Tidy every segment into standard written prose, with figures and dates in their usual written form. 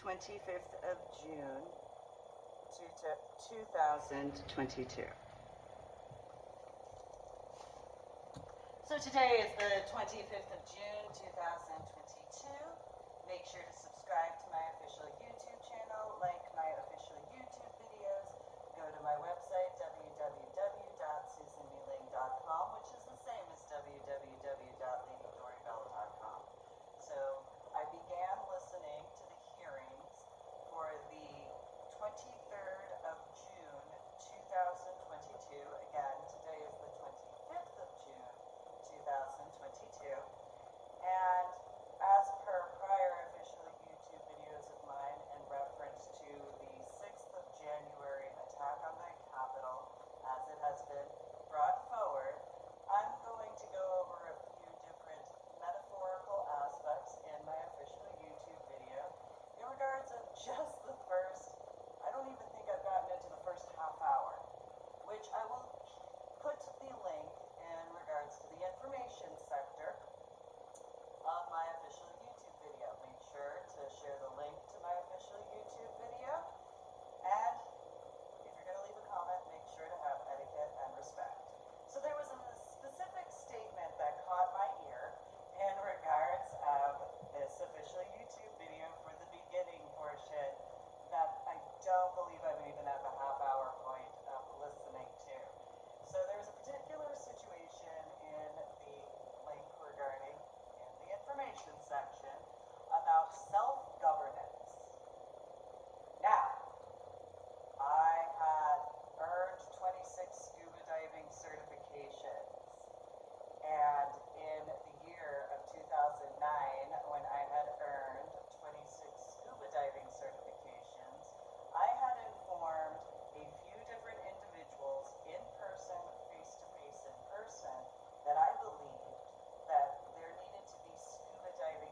25th of June, 2022. So today is the 25th of June, 2022. Make sure to subscribe to my official YouTube channel, like my official YouTube videos, go to my website, www.susanmeeling.com, which is the same as www.ladydoribell.com. So I began listening to the hearings for the 23rd of June, 2022. Again, today is the 25th of June, 2022. And as per prior official YouTube videos of mine in reference to the 6th of January attack on the Capitol, as it has been brought forward, I'm going to go over a few different metaphorical aspects in my official YouTube video in regards of just the first, I don't even think I've gotten into the first half hour, which I will put the link in regards to the information sector of my official YouTube video. Make sure to share the link to my official YouTube video, and if you're going to leave a comment, make sure to have etiquette and respect. So there was a specific statement that caught my ear in regards of this official YouTube video for the beginning portion that I don't believe I'm even at the half-hour point of listening to. So there's a particular situation in the link regarding in the information section about self-governance. Now, I had earned 26 scuba diving certifications, and in the year of 2009, when I had earned 26 scuba diving certifications, I had informed a few different individuals in person, face-to-face in person, that I believed that there needed to be scuba diving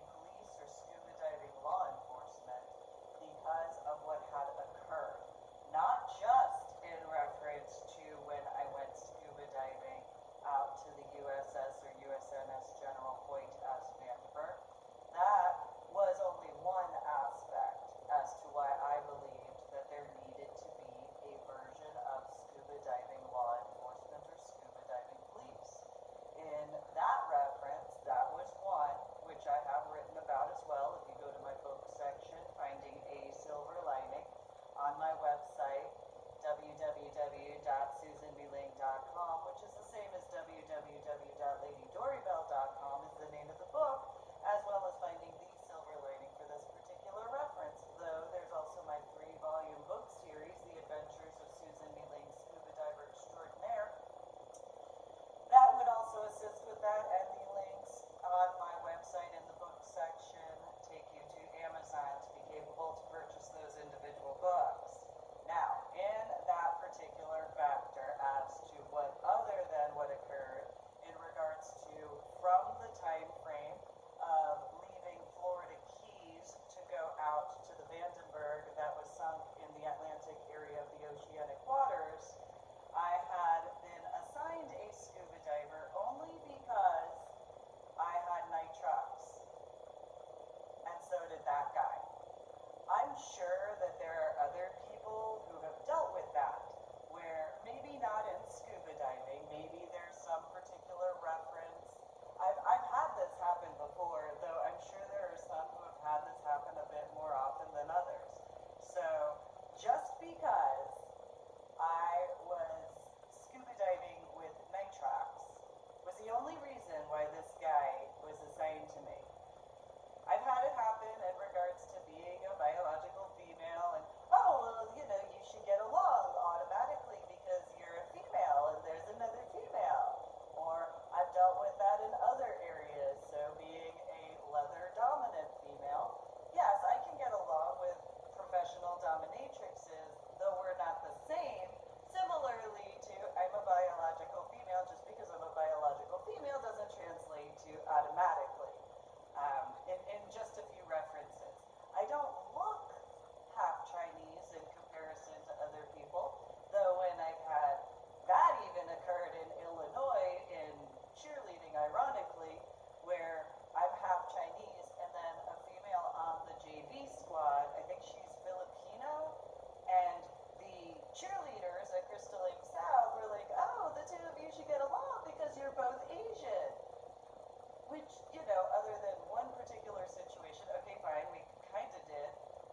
other than one particular situation, okay, fine, we kind of did.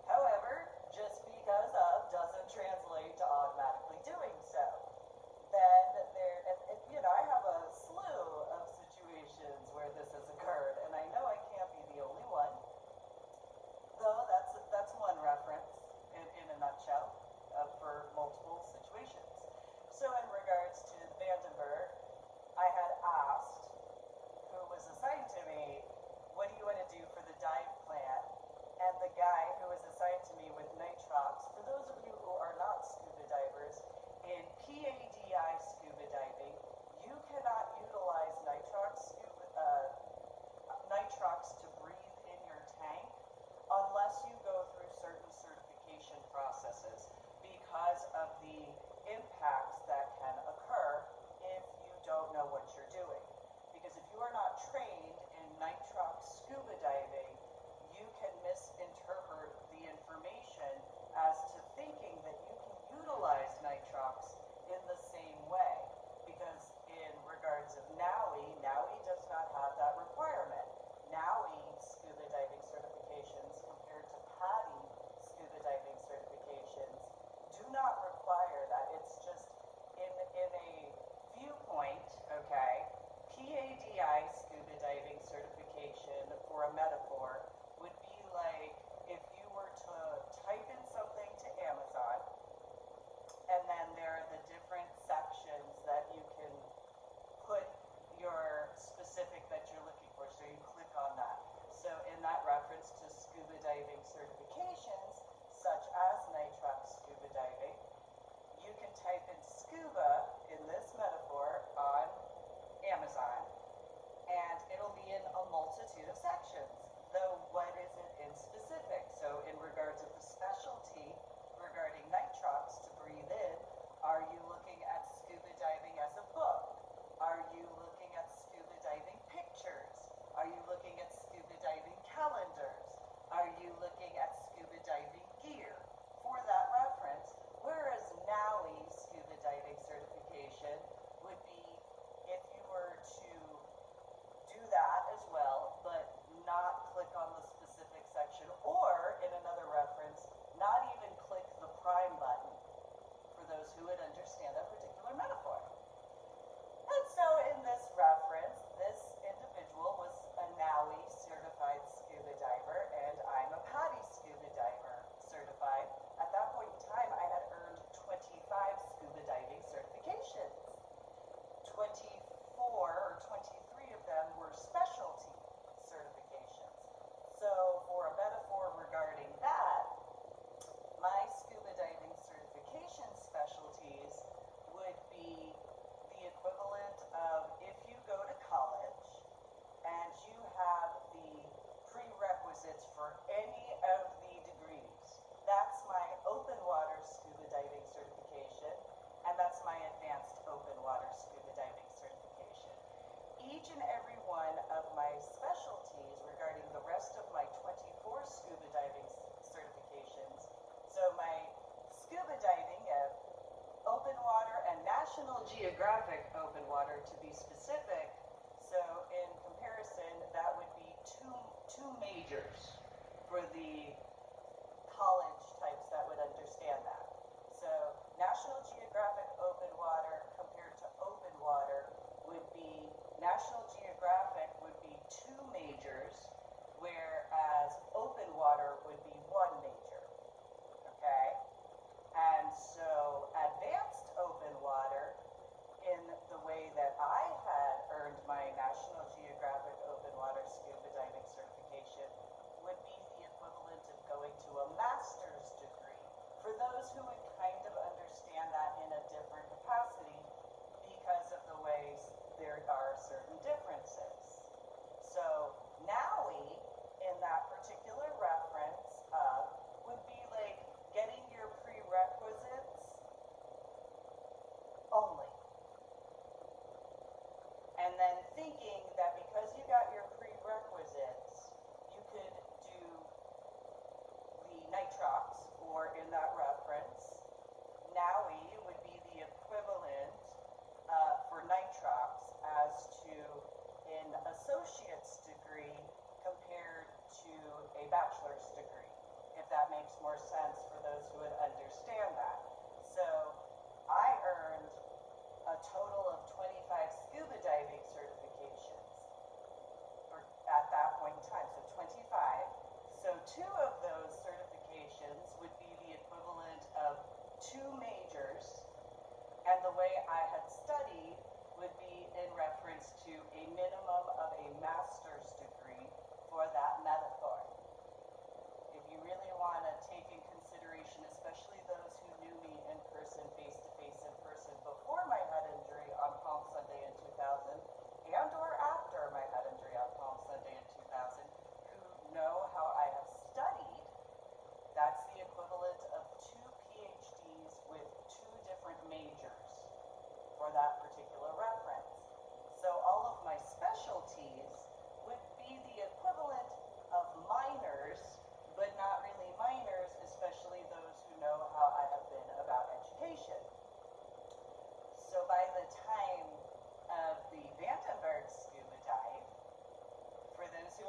However, just because of doesn't translate to automatically doing so. Then I have a slew of situations where this has occurred, and I know I can't be the only one. Though that's one reference in a nutshell for multiple situations. So in regards to the Vandenberg, I had asked who was assigned to me, what do you want to do for the dive plan? And the guy who was assigned to me with nitrox, for those of you who are not scuba divers, in PADI scuba diving, you cannot utilize nitrox to breathe in your tank unless you go through certain certification processes because of the impacts that can occur if you don't know what you're doing. Because if you are not trained in nitrox scuba diving, you can misinterpret the information as to thinking that you can utilize nitrox in the same way. Because in regards of NAUI does not have that requirement. NAUI scuba diving certifications compared to PADI scuba diving certifications do not require that. It's just in a viewpoint, okay? PADI scuba diving certification, for a metaphor, would be like if you were to type in something to Amazon, and then there are the different sections that you can put your specific that you're looking for. So you click on that. So in that reference to scuba diving certifications, such as nitrox scuba diving, you can type in scuba in this metaphor on Amazon, and it'll be in a multitude of sections. Though what is it in specific? So in regards of the specialty regarding nitrox to breathe in, are you looking at scuba diving as a book? Are you looking at scuba diving pictures? Are you looking at scuba diving calendars? Are you looking at scuba diving gear? For that reference, whereas NAUI scuba diving certification would be if you were to do that as well, but not click on the specific section, or in another reference, not even click the prime button, for those who would understand that particular metaphor. And so in this reference, this individual was a NAUI certified scuba diver, and I'm a PADI scuba diver certified. At that point in time, I had earned 25 scuba diving certifications. 24 or 23 of them were specialty certifications. So for a metaphor regarding that, my scuba diving certification specialties would be the equivalent of if you go to college and you have the prerequisites for any of the degrees. That's my open water scuba diving certification, and that's my advanced open water scuba diving certification. Each and every one of my specialties regarding the rest of my 24 scuba diving certifications, so my scuba diving of open water and National Geographic open water to be specific, so in comparison, that would be two majors for the college types that would understand that. So National Geographic open water compared to open water would be National Geographic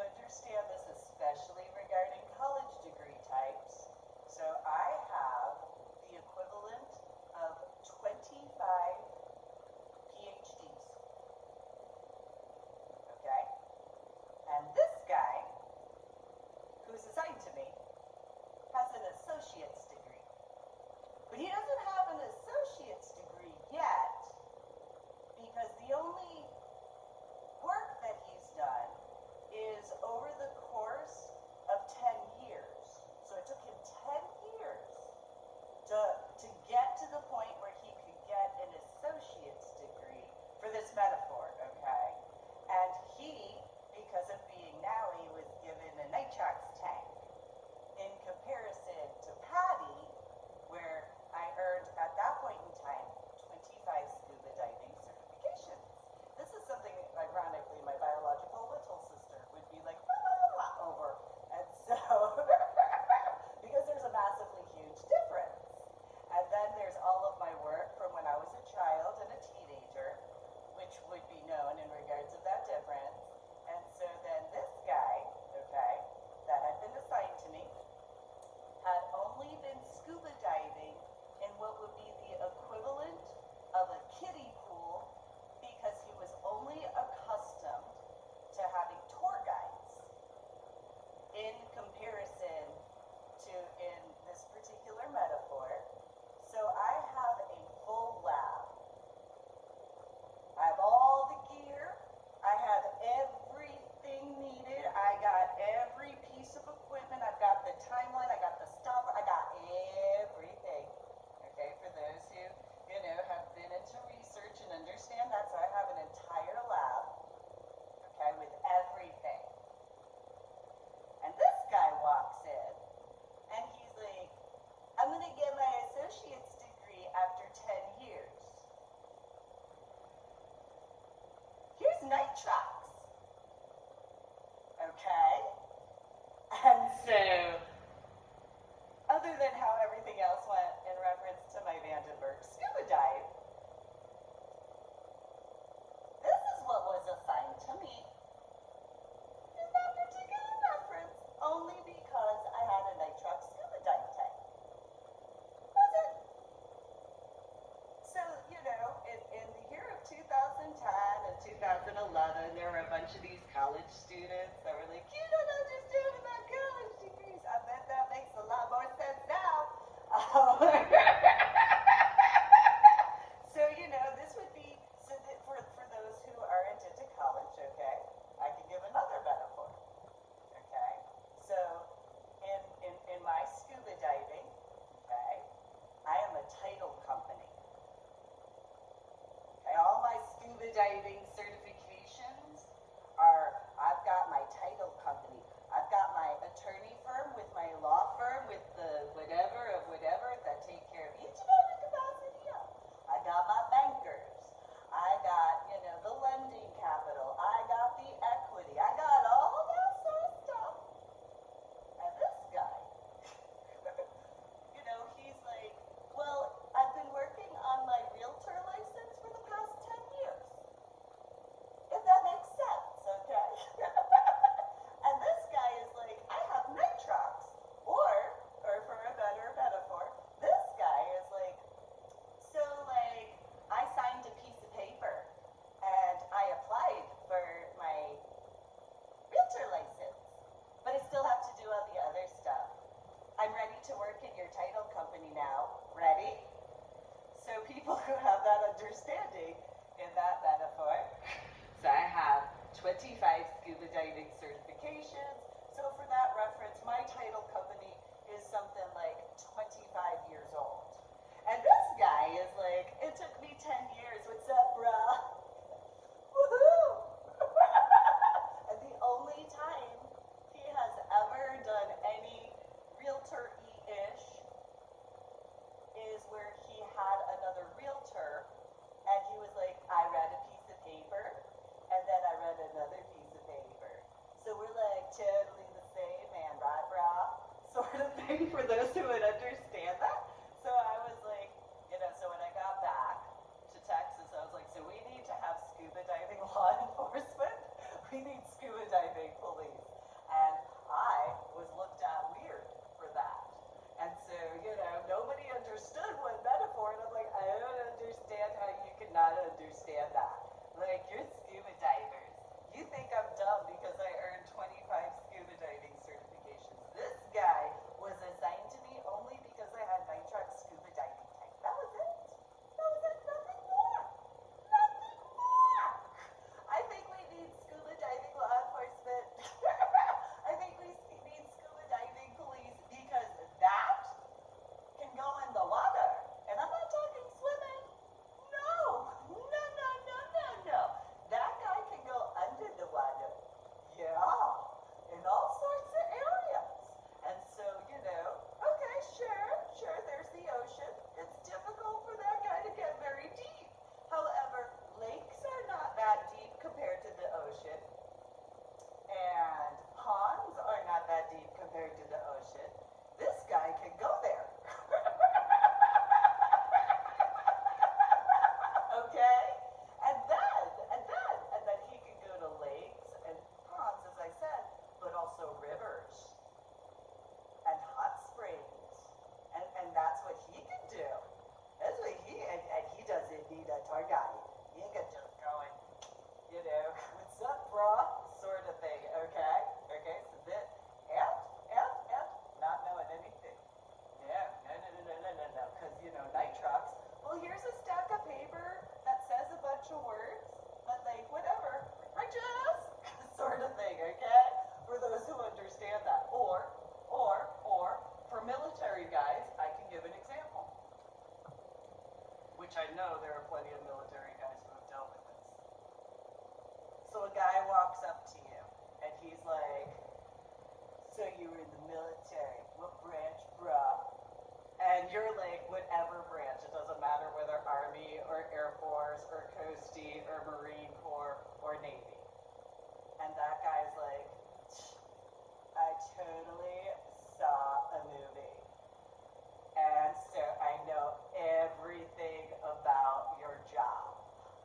understand this, especially regarding college degree types, so I have the equivalent of 25 PhDs, okay? And this guy, who's assigned to me, has an associate's degree. But he doesn't have an associate's degree yet, because the only work that he's done is over the course of 10 years. So it took him 10 years to get to the point where he could get an associate's degree for this metaphor, okay? And he, because of being Naui, was given a nitrox tank. In comparison to Patty, where I earned at that point in time 25 scuba diving certifications. This is something, ironically, my biological little sister would be like, over. And so, because there's a massively huge difference. And then there's all of my work from when I was a child and a teenager, which would be known in regards of that difference. And so then this guy, okay, that had been assigned to me, had only been scuba diving in what would be the equivalent of a kiddie pool, because he was only accustomed to having tour guides in comparison to in this particular metaphor. So I have a full lab. I have all the gear. I have everything needed. I got every piece of equipment. I've got the timeline. I got the stopper. I got everything. Okay, for those who, have been into research and understand that. So I have an entire lab, okay, with everything. And this guy walks in, and he's like, I'm going to get my associate's degree after 10 years. Here's nitrox. Okay? And so, other than how everything else went in reference to my Vandenberg scuba dive, this is what was assigned to me in that particular reference, only because I had a nitrox scuba dive tank. That's it. So, in the year of 2010 and 2011, there were a bunch of these college students that were like, you don't understand about college degrees. I bet that makes a lot more sense now. So, this would be, so that for those who aren't into college, okay, I can give another metaphor, okay? So, in my scuba diving, okay, I am a title company. Okay, all my scuba diving certifications I've got my title company. I've got my attorney firm with my law firm with the whatever of whatever that take care of each and every capacity of. I got my bankers. I got, the lending capital. I got the equity. I got all that sort of stuff. And this guy, he's like, well, I've been working on my realtor license for the past 10 years. If that makes sense, okay? And this guy is like, I have nitrox. Or for a better metaphor, this guy is like, so I signed a piece of paper and I applied for my realtor license, but I still have to do all the other stuff. I'm ready to work in your title company now. Ready? So people who have that understanding in that metaphor, so I have 25 scuba diving certifications. So for that reference, my title company is something like 25 years old. And this guy is like, it took me 10 years. What's up, brah? Woohoo! And the only time he has ever done any realtor-y-ish is where he had another realtor, and he was like, I read a piece of paper, and then I read another piece of paper. So we're like totally the same, man, right, brah? Sort of thing for those who would understand that. So I was like, so when I got back to Texas, I was like, so we need to have scuba diving law enforcement. We need scuba diving police. you were in the military. What branch, bruh? And you're like, whatever branch. It doesn't matter whether Army or Air Force or Coastie or Marine Corps or Navy. And that guy's like, I totally saw a movie. And so I know everything about your job.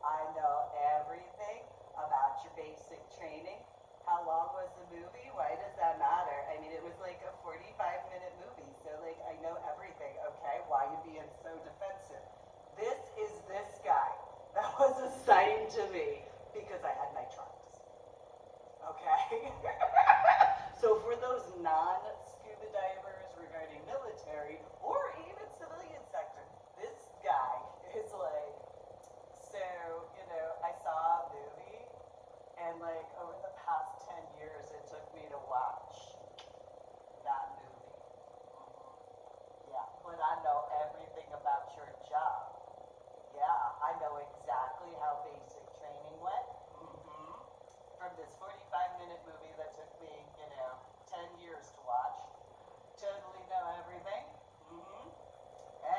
I know everything about your basic training. How long was the movie? Why does that matter? I mean, it was like a 45-minute movie, so like I know everything, okay? Why you being so defensive? This is this guy that was assigned to me because I had my trunks, okay? So for those non-scuba divers regarding military or even civilian sector, this guy is like, so, you know, I saw a movie, and like over the past 10 years, it took me to watch that movie. Yeah, but I know everything about your job. Yeah, I know exactly how basic training went. From this 45-minute movie that took me, you know, 10 years to watch. Totally know everything.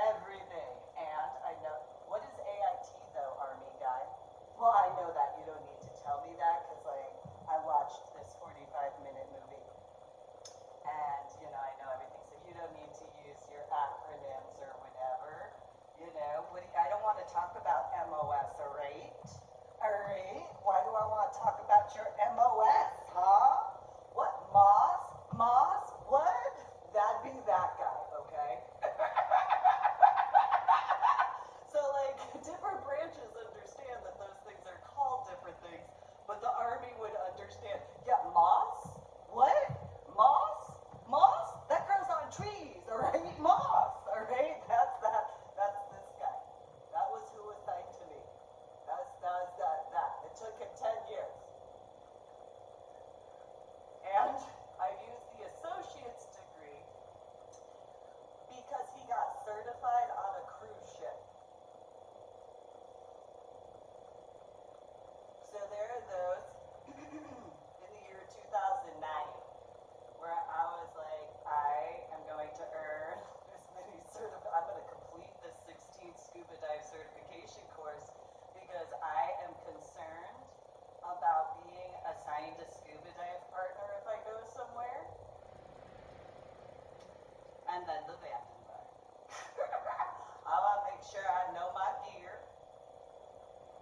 Everything. And I know, what is AIT though, Army guy? Well, I know that. You don't need to tell me that because, like, I watched this 45-minute movie. And, you know, I know everything. So you don't need to use your acronyms or whatever. You know, I don't want to talk about MOS, all right? All right? Why do I want to talk about your MOS, huh? What, Moss? Moss? What? That'd be that guy, okay? So, like, different branches understand that those things are called different things, but the Army would understand, yeah, moss? What? Moss? Moss? That grows on trees, all right? Moss, all right? That's this guy. That was who was assigned to me. That. It took him 10 years. And I used the associate's degree because he got certified on a cruise ship. So there are those in the year 2009 where I was like, I am going to earn this many I'm going to complete this 16th scuba dive certification course because I am concerned about being assigned a scuba dive partner if I go somewhere. And then the Vandenberg. I want to make sure I know my gear.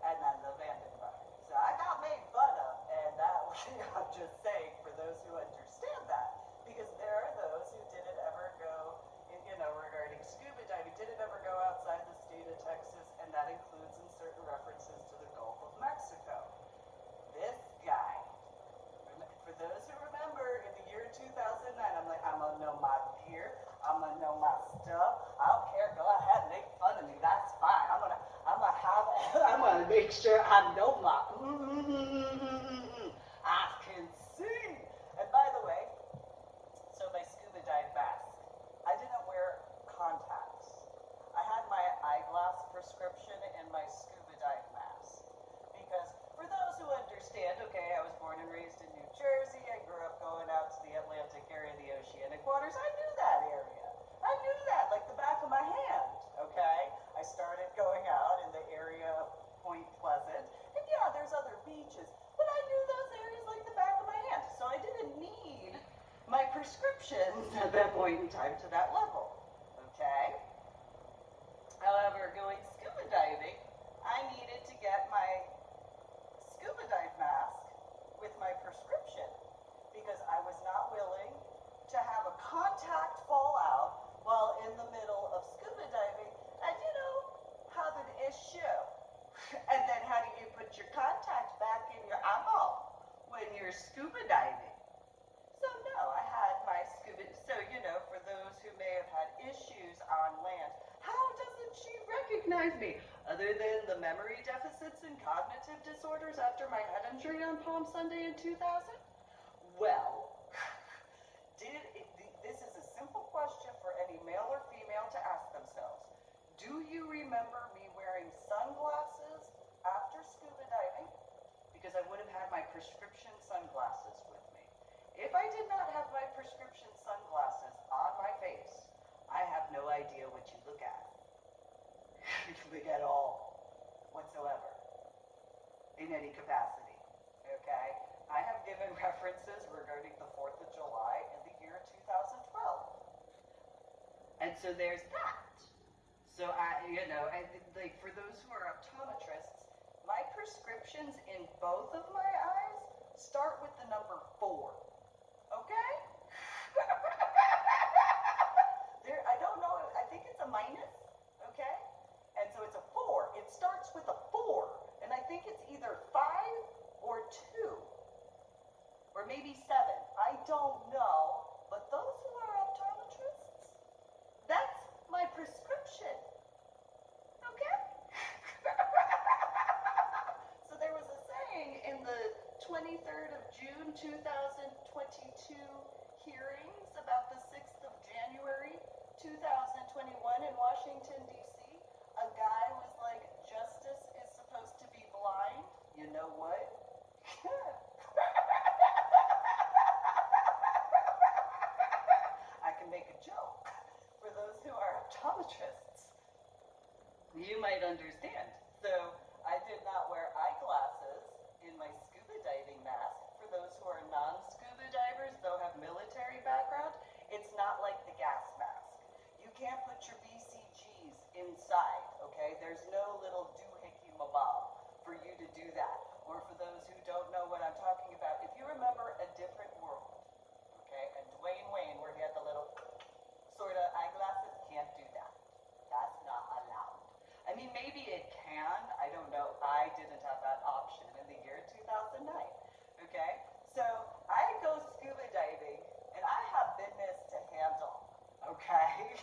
And then the Vandenberg. So I got made fun of, and that I'm just saying for those who understand that, because there are those who didn't ever go, you know, regarding scuba diving, didn't ever go outside the state of Texas, and that includes in certain references to the Gulf of Mexico. This guy, for those who remember, in the year 2009, I'm like, I'm gonna know my gear, I'm gonna know my stuff. I don't care, go ahead, make fun of me, that's fine. I'm gonna make sure I know my I can see. And by the way, so my scuba dive mask, I didn't wear contacts. I had my eyeglass prescription and my scuba dive mask. Because for those who understand, okay, I was born and raised in New Jersey. I grew up going out to the Atlantic area, the oceanic waters. I knew that area. I knew that like the back of my hand, okay? I started going out in the area of Point Pleasant. And yeah, there's other beaches, but I knew those areas like the back of my hand. So I didn't need my prescriptions at that point in time to that level, okay? However, going scuba diving, I needed to get my scuba dive mask with my prescription because I was not willing to have a contact fall out while in the middle of scuba diving and, you know, have an issue. And then how do you put your contact back in your eyeball when you're scuba diving? So no, I had my scuba, so, you know, for those who may have had issues on land, how doesn't she recognize me? Other than the memory deficits and cognitive disorders after my head injury on Palm Sunday in 2000? Well, this is a simple question for any male or female to ask themselves. Do you remember me wearing sunglasses after scuba diving? Because I would have had my prescription sunglasses with me. If I did not have my prescription sunglasses on my face, I have no idea what you look at. Like at all, whatsoever, in any capacity, okay? I have given references regarding the 4th of July in the year 2012. And so there's that. So like for those who are optometrists, my prescriptions in both of my eyes start with the number 4, okay? I don't know, I think it's a minus, okay? And so it's a 4. It starts with a 4, and I think it's either 5 or 2, or maybe 7. I don't know, but those who are optometrists, that's my prescription, okay? So there was a saying in the 23rd of June 2022 hearings about the 6th of January 2021 in Washington, D.C. A guy was like, justice is supposed to be blind. You know what? I can make a joke. For those who are optometrists, you might understand. So I did not wear eyeglasses in my scuba diving mask. For those who are non-scuba divers, though have military background, it's not like the gas mask. You can't put your BCGs inside, okay? There's no little doohickey mabob for you to do that. Or for those who don't know what I'm talking about, if you remember A Different World, okay? And Dwayne Wayne, where he had the little sort of eyeglasses, can't do that. That's not allowed. I mean, maybe it can. I don't know. I didn't have that option in the year 2009, okay? So I go scuba diving, and I have business to handle, okay?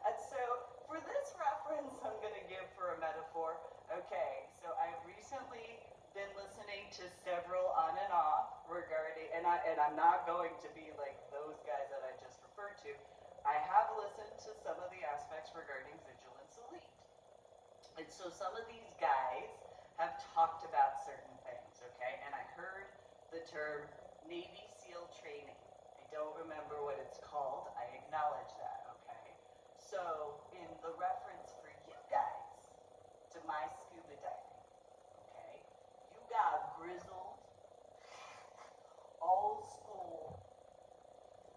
And so for this reference, I'm going to give for a metaphor. Okay, so I've recently been listening to several on and off regarding, and I'm not going to be like those guys that I just referred to. I have listened to some of the aspects regarding Vigilance Elite. And so some of these guys have talked about certain things, okay? And I heard the term Navy SEAL training. I don't remember what it's called. I acknowledge that, okay? So in the reference for you guys to my scuba diving, okay? You got grizzled, old school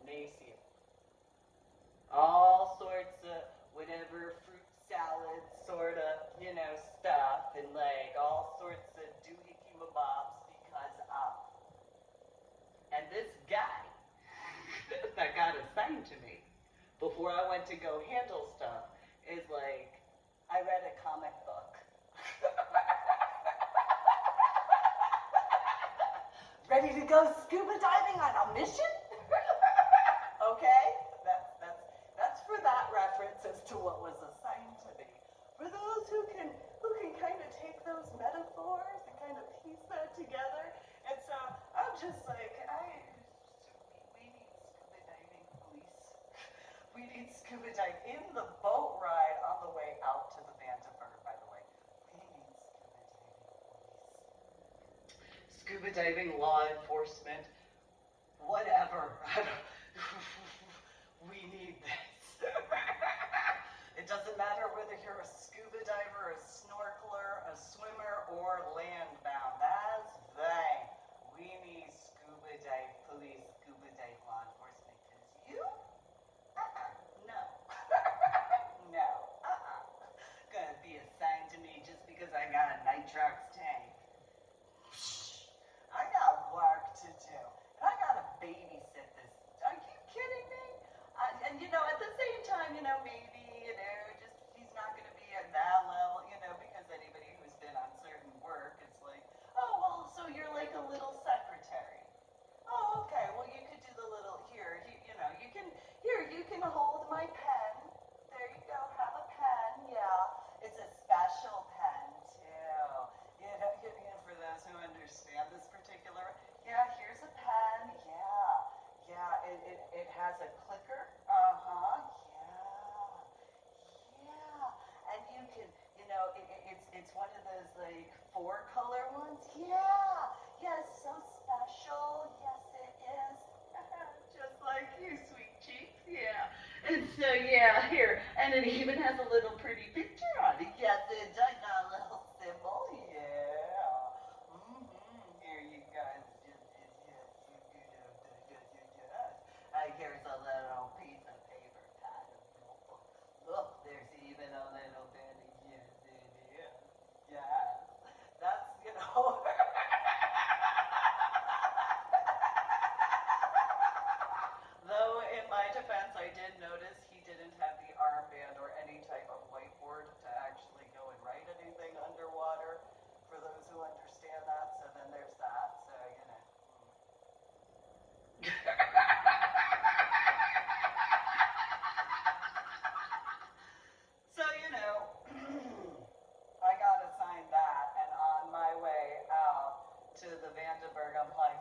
Navy SEAL. All sorts of whatever fruit salad sort of, stuff, and like all sorts of doohickey mabobs because of. And this guy that got assigned to me before I went to go handle stuff is like, I read a comic book. Ready to go scuba diving on a mission? Okay? That's for that reference as to what was assigned to me. For those who can kind of take those metaphors and kind of piece that together. And so I'm just like, we need scuba diving police. We need scuba dive in the boat ride on the way out to the Vandenberg, by the way. We need scuba diving law enforcement, whatever. We need this. It doesn't matter whether you're a scuba diver, a snorkeler, a swimmer, or landbound. That's they. We need scuba dive police, scuba dive law enforcement. Because you? No. No. Gonna be assigned to me just because I got a nitrox tank. I got work to do. So yeah, here, and it even has a little pretty picture on it. Yes, it does got a little symbol. Yeah. Here you guys. Here's a little piece of paper pad of notebook. Look, there's even a little bit of yes, it is. Yes. That's Though, in my defense, I did notice he didn't have the armband or any type of whiteboard to actually go and write anything underwater, for those who understand that. So then there's that. So, So, I got assigned that, and on my way out to the Vandenberg, I'm like,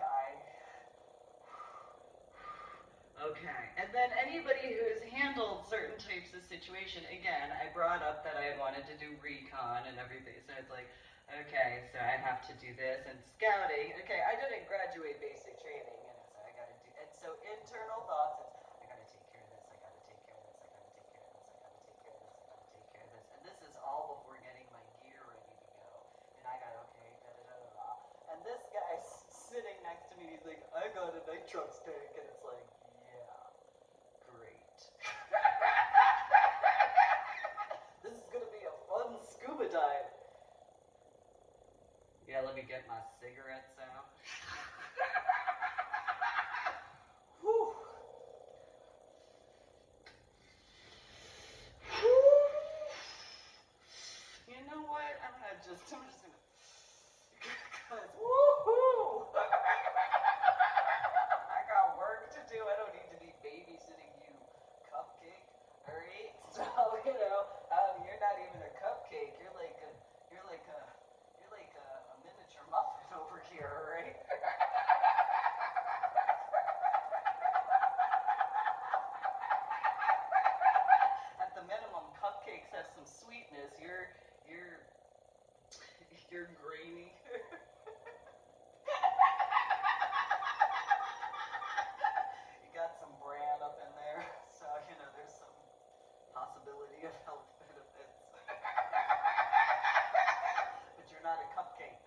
okay. And then anybody who's handled certain types of situation, again, I brought up that I wanted to do recon and everything. So it's like, okay, so I have to do this. And scouting, okay, I didn't graduate basic training, so I got to do, and so internal thoughts, it's, I got to take care of this, I got to take care of this, I got to take care of this, I got to take care of this, I got to take care of this. And this is all before getting my gear ready to go. And I got, okay, da da da da da. And this guy's sitting next to me, he's like, I got a nitrox tank. And it's like, great. This is going to be a fun scuba dive. Yeah, let me get my cigarettes out. Whew. You know what? I'm just gonna, cause woohoo! I got work to do. I don't need to be babysitting you, cupcake. Alright? So, you're not even a cupcake. You're like a miniature muffin over here, alright? At the minimum, cupcakes have some sweetness. You're grainy. You got some bran up in there, so there's some possibility of health benefits. But you're not a cupcake.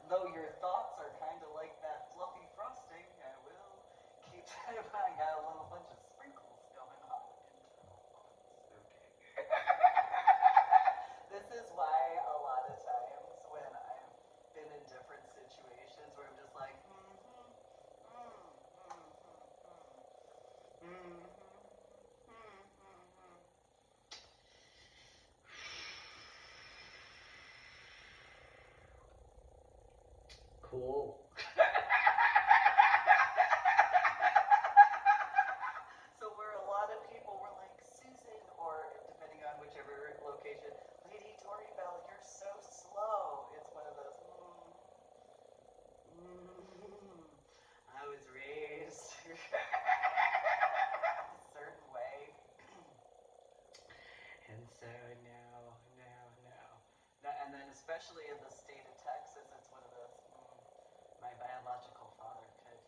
Though your thoughts are kind of like that fluffy frosting, I will keep that in mind. I got a little bunch of sprinkles going on. Okay. This is why a lot of times when I've been in different situations where I'm just like, cool. So where a lot of people were like, Susan, or depending on whichever location, Lady Tori Bell, you're so slow. It's one of those, I was raised a certain way. And so no. And then especially in the state of Texas, it's one of those, my biological father could.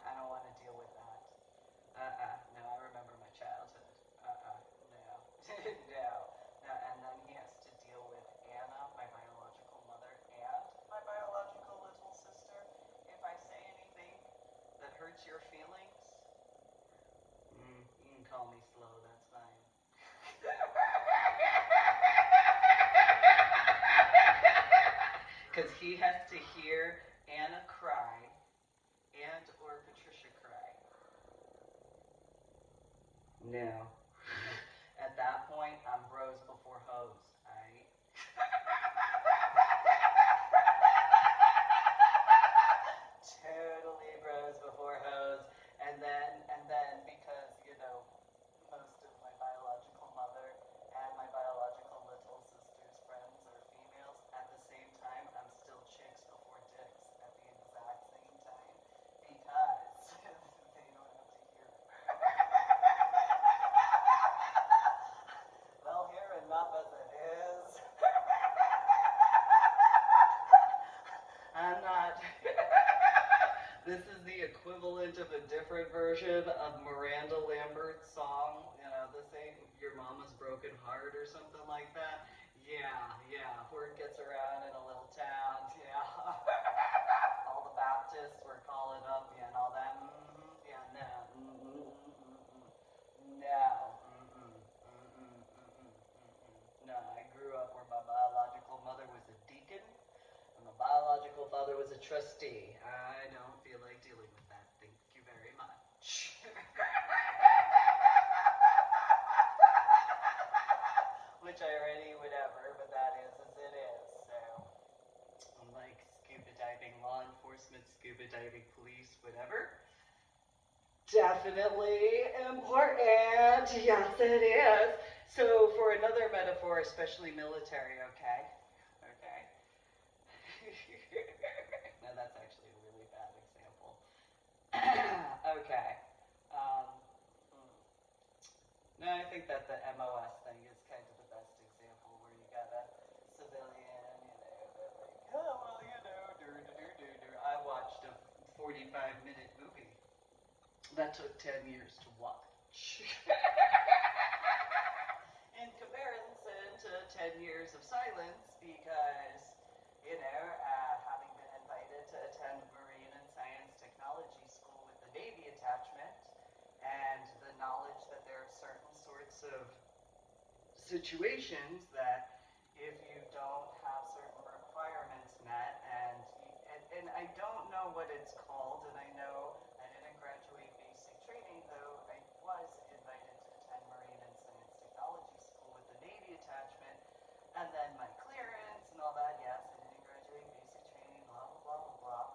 I don't want to deal with that. No, I remember my childhood. No. No. And then he has to deal with Anna, my biological mother, and my biological little sister. If I say anything that hurts your feelings, you can call me slow, that's fine. Because he has to hear Anna cry and or Patricia cry. No. At that point, I'm bros before hoes, alright? Totally bros before hoes. And then because, most of my biological mother and my biological little sister's friends are females, at the same time, I'm still chicks before dicks at the exact same time, because they don't have to hear different version of Miranda Lambert's song, you know, the thing, Your Mama's Broken Heart or something like that. Yeah, yeah, word gets around in a little town, yeah. All the Baptists were calling up, yeah, and all that. Yeah, no, no, no. I grew up where my biological mother was a deacon, and my biological father was a trustee. I don't feel like dealing with that. Thank you very much. Which I already whatever, but that is as it is. So, unlike scuba diving law enforcement, scuba diving police, whatever. Definitely important. Yes, it is. So, for another metaphor, especially military, okay? Okay. No, that's actually a really bad example. Okay. Um, no, I think that the MOS thing is kind of the best example where you got a civilian, you know, that like, oh, well, you know, I watched a 45-minute movie that took 10 years to watch. In comparison to 10 years of silence, because, you know, having been invited to attend Marine and Science Technology School with the Navy attachment, and the knowledge that there are certain sorts of situations that if you don't have certain requirements met, and I don't know what it's called, and I know I didn't graduate basic training, though I was invited to attend Marine and Science Technology School with the Navy attachment, and then my clearance and all that. Yes, I didn't graduate basic training, blah, blah, blah, blah, blah.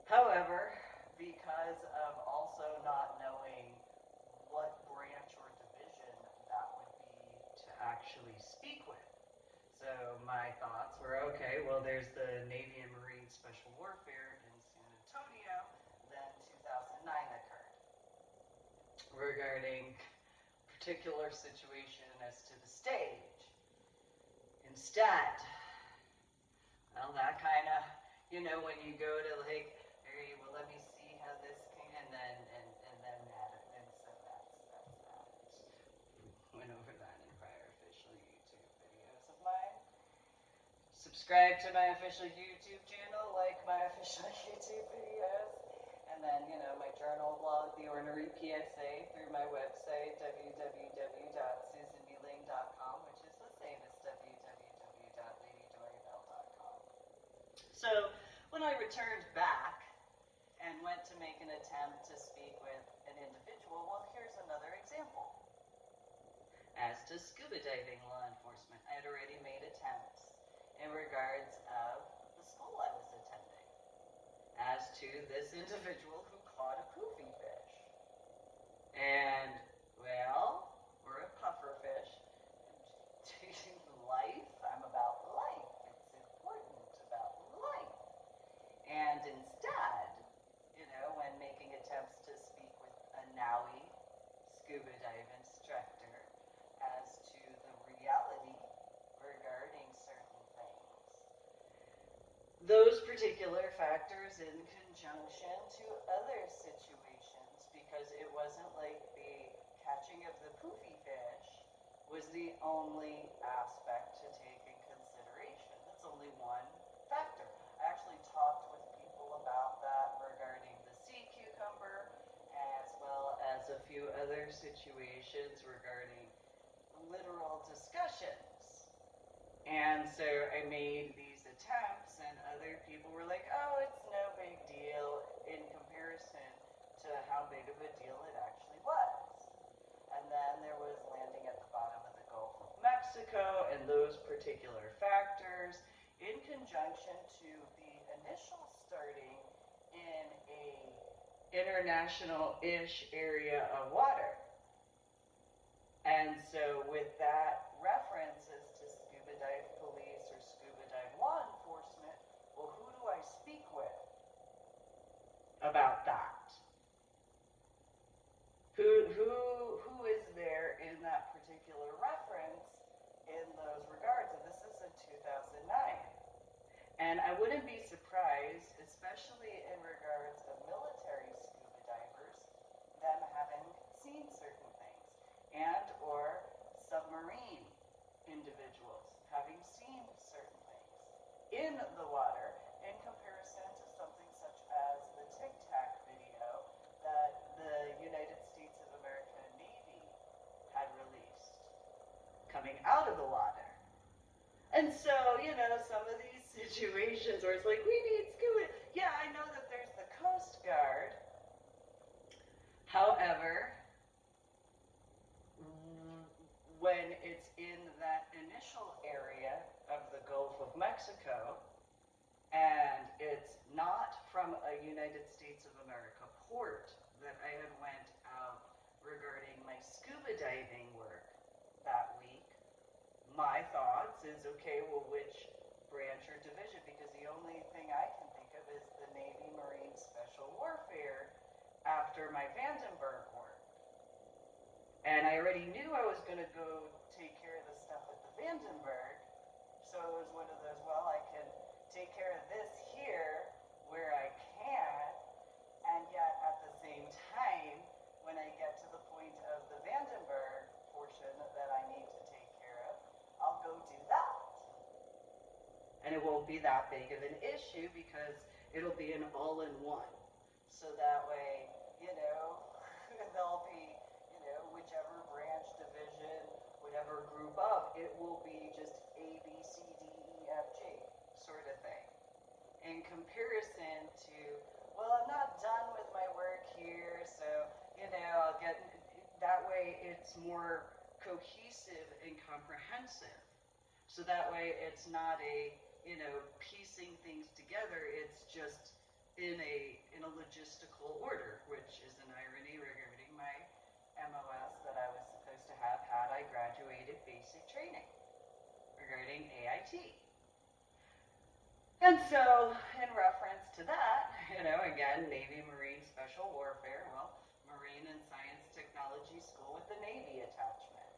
However, because of also not knowing what branch or division that would be to actually speak with. So my thoughts were, okay, well, there's the Navy and Marine Special Warfare in San Antonio. Then 2009 occurred regarding particular situation as to the stage. Instead, well, that kind of, you know, when you go to like, well, let me see how this can, and then that, and so that's that. Went over that in prior official YouTube videos of mine. Subscribe to my official YouTube channel, like my official YouTube videos, and then, you know, my journal blog, The Ornery PSA, through my website, www.susanmeling.com, which is the same as www.ladydoryabell.com. So, when I returned back and went to make an attempt to speak with an individual, well, here's another example. As to scuba diving law enforcement, I had already made attempts in regards of the school I was attending as to this individual who caught a poofy fish. And, well, we're a puffer fish. Life, I'm about life. It's important about life. And instead, you know, when making attempts to speak with a NAUI scuba dive instructor as to the reality regarding certain things, those particular factors in conjunction to other situations, because it wasn't like the catching of the poofy fish was the only aspect to take in consideration. That's only one factor. I actually talked with people about that regarding the sea cucumber, as well as a few other situations regarding literal discussions. And so I made these attempts, and other people were like, oh, it's no big deal in comparison to how big of a deal it actually was. And then there was landing at the bottom of the Gulf of Mexico, and those particular factors in conjunction to the initial starting in a international-ish area of water. And so with that reference as to scuba dive police or scuba dive law enforcement, well, who do I speak with about that? Who is there in that particular reference in those regards? And this is in 2009. And I wouldn't be surprised, especially in regards of military scuba divers, the water in comparison to something such as the Tic Tac video that the United States of America Navy had released coming out of the water. And so, some of these situations where it's like, we need scuba. Yeah, I know that there's the Coast Guard. However, when it's in that initial area of the Gulf of Mexico, and it's not from a United States of America port that I had went out regarding my scuba diving work that week, my thoughts is, okay, well, which branch or division? Because the only thing I can think of is the Navy Marine Special Warfare after my Vandenberg work. And I already knew I was going to go take care of the stuff at the Vandenberg. So it was one of those, well, I can take care of this here where I can, and yet at the same time, when I get to the point of the Vandenberg portion that I need to take care of, I'll go do that. And it won't be that big of an issue because it'll be an all-in-one. So that way, there'll be, whichever branch, division, whatever group of, it will be just A, B, C, D, E, F, G sort of thing. In comparison to, well, I'm not done with my work here, so, I'll get, that way it's more cohesive and comprehensive. So that way it's not a, piecing things together, it's just in a logistical order, which is an irony regarding my MOS that I was supposed to have had I graduated basic training regarding AIT. And so, in reference to that, again, Navy Marine Special Warfare, well, Marine and Science Technology School with the Navy attachment.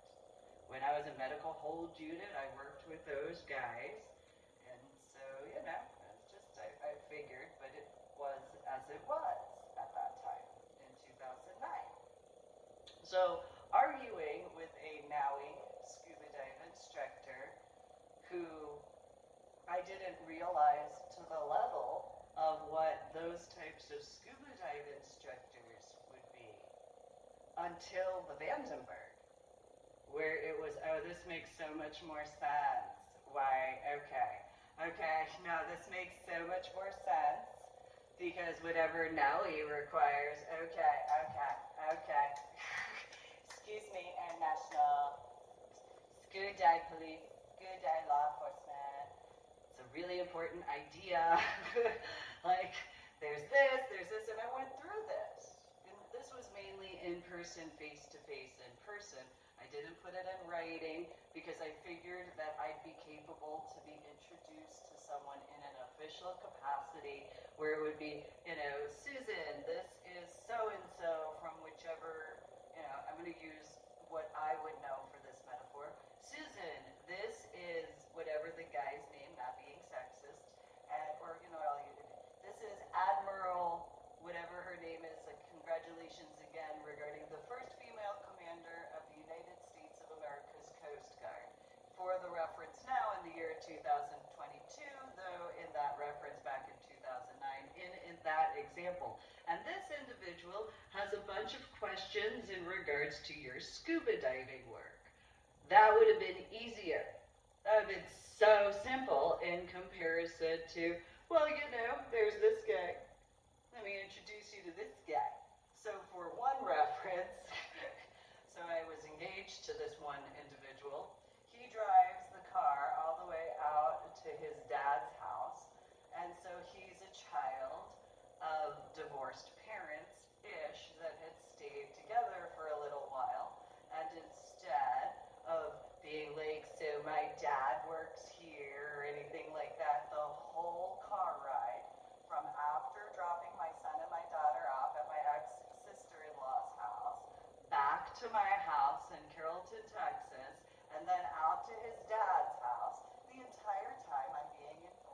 When I was a medical hold unit, I worked with those guys, and so, it's just, I figured, but it was as it was at that time in 2009. So, arguing with a Maui scuba dive instructor who I didn't realize to the level of what those types of scuba dive instructors would be until the Vandenberg, where it was, oh, this makes so much more sense. Why, okay, no, this makes so much more sense because whatever Nelly requires, okay. Excuse me, International Scuba Dive Police, Scuba Dive Law Enforcement. It's a really important idea. Like, there's this, and I went through this. And this was mainly in person, face-to-face, in person. I didn't put it in writing because I figured that I'd be capable to be introduced to someone in an official capacity where it would be, Susan, this is so-and-so from whichever, I'm going to use what I would know for this metaphor. Susan, this is whatever the guy's name, not being sexist, this is Admiral, whatever her name is, congratulations again regarding the first female commander of the United States of America's Coast Guard. For the reference now in the year 2022, though in that reference back in 2009, in that example. And this individual has a bunch of questions in regards to your scuba diving work. That would have been easier. That would have been so simple in comparison to, well, there's this guy. Let me introduce you to this guy. So for one reference, so I was engaged to this one individual. He drives the car all the way out to his dad's house, and so he's a child of divorced parents-ish that had stayed together for a little while, and instead of being like, so my dad works here or anything like that, the whole car ride from after dropping my son and my daughter off at my ex-sister-in-law's house, back to my house in Carrollton, Texas, and then out to his dad's house, the entire time I'm being informed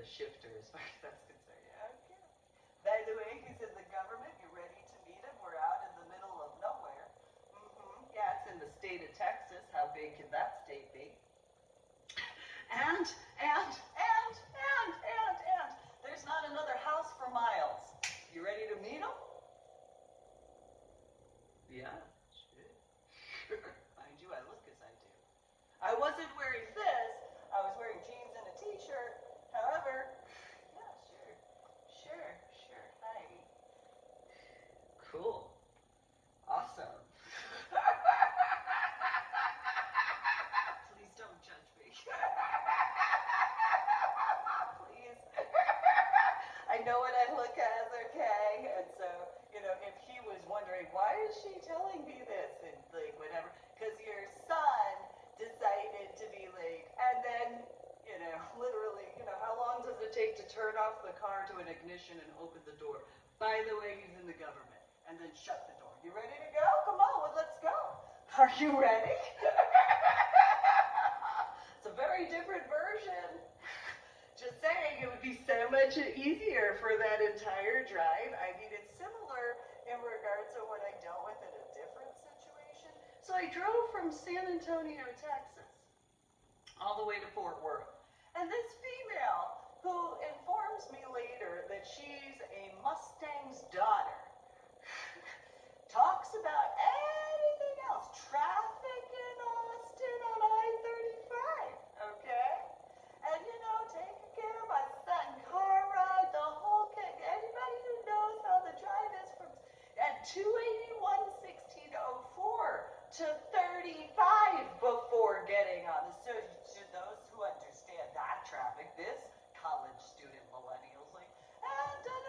shifter as far as that's concerned. Yeah, okay. By the way, he's in the government. You ready to meet him? We're out in the middle of nowhere. Yeah, it's in the state of Texas. How big can that state be? And there's not another house for miles. You ready to meet him? Yeah, sure. Mind you, I look as I do. I wasn't wearing this. I was wearing jeans and a t-shirt. However, yeah, sure. Hi. Cool. Awesome. Please don't judge me. Please. I know what I look as, okay? And so, if he was wondering, why is she telling me this? And like, whatever. Because your son decided to be late. And then, literally, how long does it take to turn off the car to an ignition and open the door? By the way, he's in the government. And then shut the door. You ready to go? Come on, well, let's go. Are you ready? It's a very different version. Just saying, it would be so much easier for that entire drive. I mean, it's similar in regards to what I dealt with in a different situation. So I drove from San Antonio, Texas, all the way to Fort Worth. And this female, who informs me later that she's a Mustang's daughter, talks about anything else. Traffic in Austin on I-35, okay? And, taking care of my son, car ride, the whole kit. Anybody who knows how the drive is from at 281-1604 to 35 before getting on. So to those who understand that traffic, this college student millennials like, and then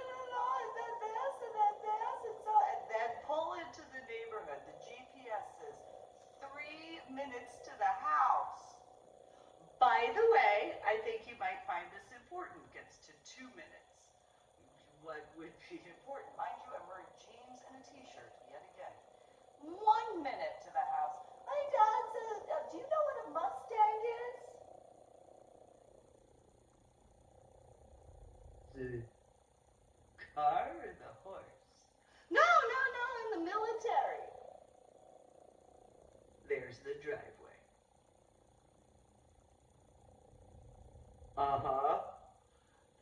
this, and then this, and so, and then pull into the neighborhood. The GPS says 3 minutes to the house. By the way, I think you might find this important. Gets to 2 minutes. What would be important? Mind you, I'm wearing jeans and a t-shirt yet again. 1 minute to the house. My dad says, do you know what a Mustang is? The car or the horse? No, in the military. There's the driveway.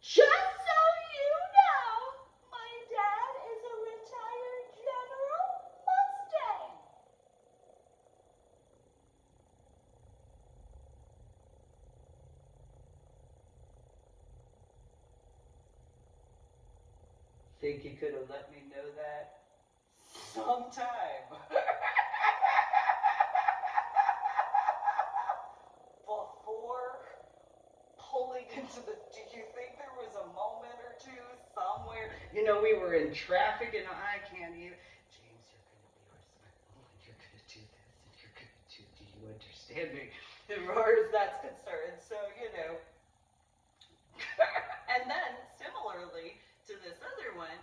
Just so you know, my dad is a retired General Mustang. Think you could have let me know that sometime. Before pulling into the, do you think there was a moment or two somewhere? We were in traffic and I can't even. James, you're going to be respectful and you're going to do this and you're going to do you understand me? As far as that's concerned. So, and then similarly to this other one,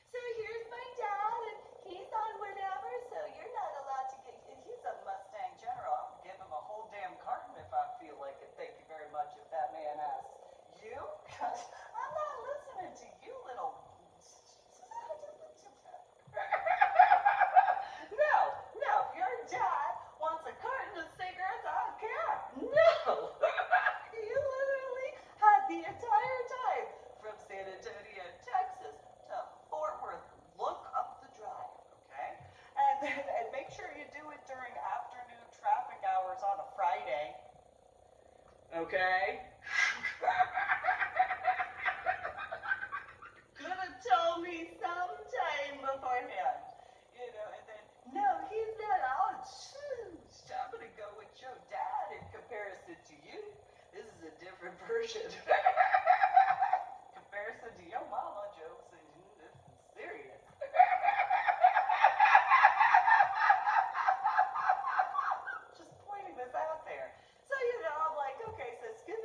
so here's my dad and he's on whatever, so you're not allowed to get, he's a Mustang General. I'll give him a whole damn carton if I feel like it. Thank you very much if that man asks. You? Because I'm not listening to you, little. No, if your dad wants a carton of cigarettes, I don't care. No. You literally had the entire time from San Antonio, Texas to Fort Worth. Look up the drive, okay? And make sure you do it during afternoon traffic hours on a Friday. Okay? Could have told me sometime beforehand. And then, no, he's not out. I'm going to go with your dad in comparison to you. This is a different version. Comparison to your mama jokes, and this is serious. Just pointing this out there. So, I'm like, okay, so SCUBA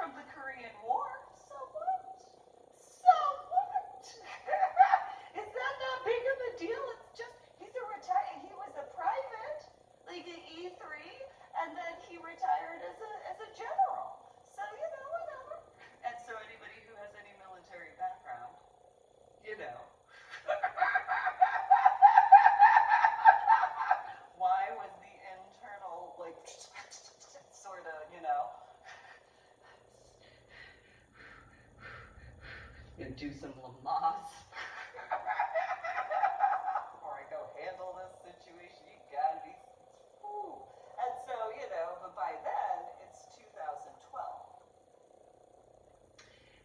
from the Korean War. So what? So what? Is that not big of a deal? It's just, he was a private, like an E3, and then he retired as a general. So, whatever. And so anybody who has any military background, why was the internal, like, sort of, do some Lamaze. Before I go handle this situation, you gotta be, whew. And so, but by then, it's 2012.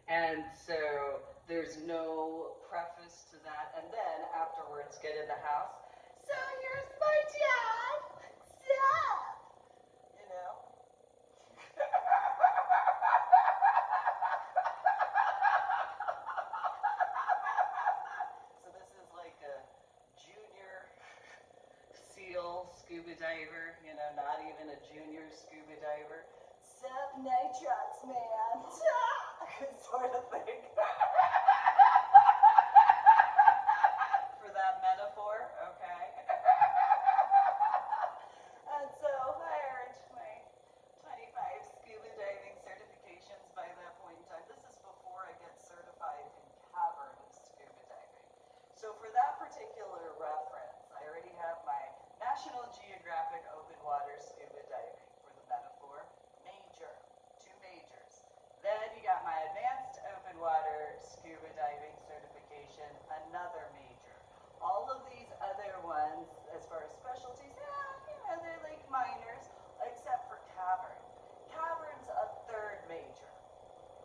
And so, there's no preface to that. And then, afterwards, get in the house. So, here's my dad. Dad. So this is like a junior SEAL scuba diver, not even a junior scuba diver. Sup, nitrox, man. Sort of thing. For that metaphor, okay? And so I earned my 25 scuba diving certifications by that point in time. This is before I get certified in cavern scuba diving. So for that particular reference, I already have my National Geographic open water scuba diving for the metaphor. Major, 2 majors. Then you got my advanced open water scuba diving certification, another major. All of these other ones, as far as specialties, they're like minors, except for cavern. Cavern's a 3rd major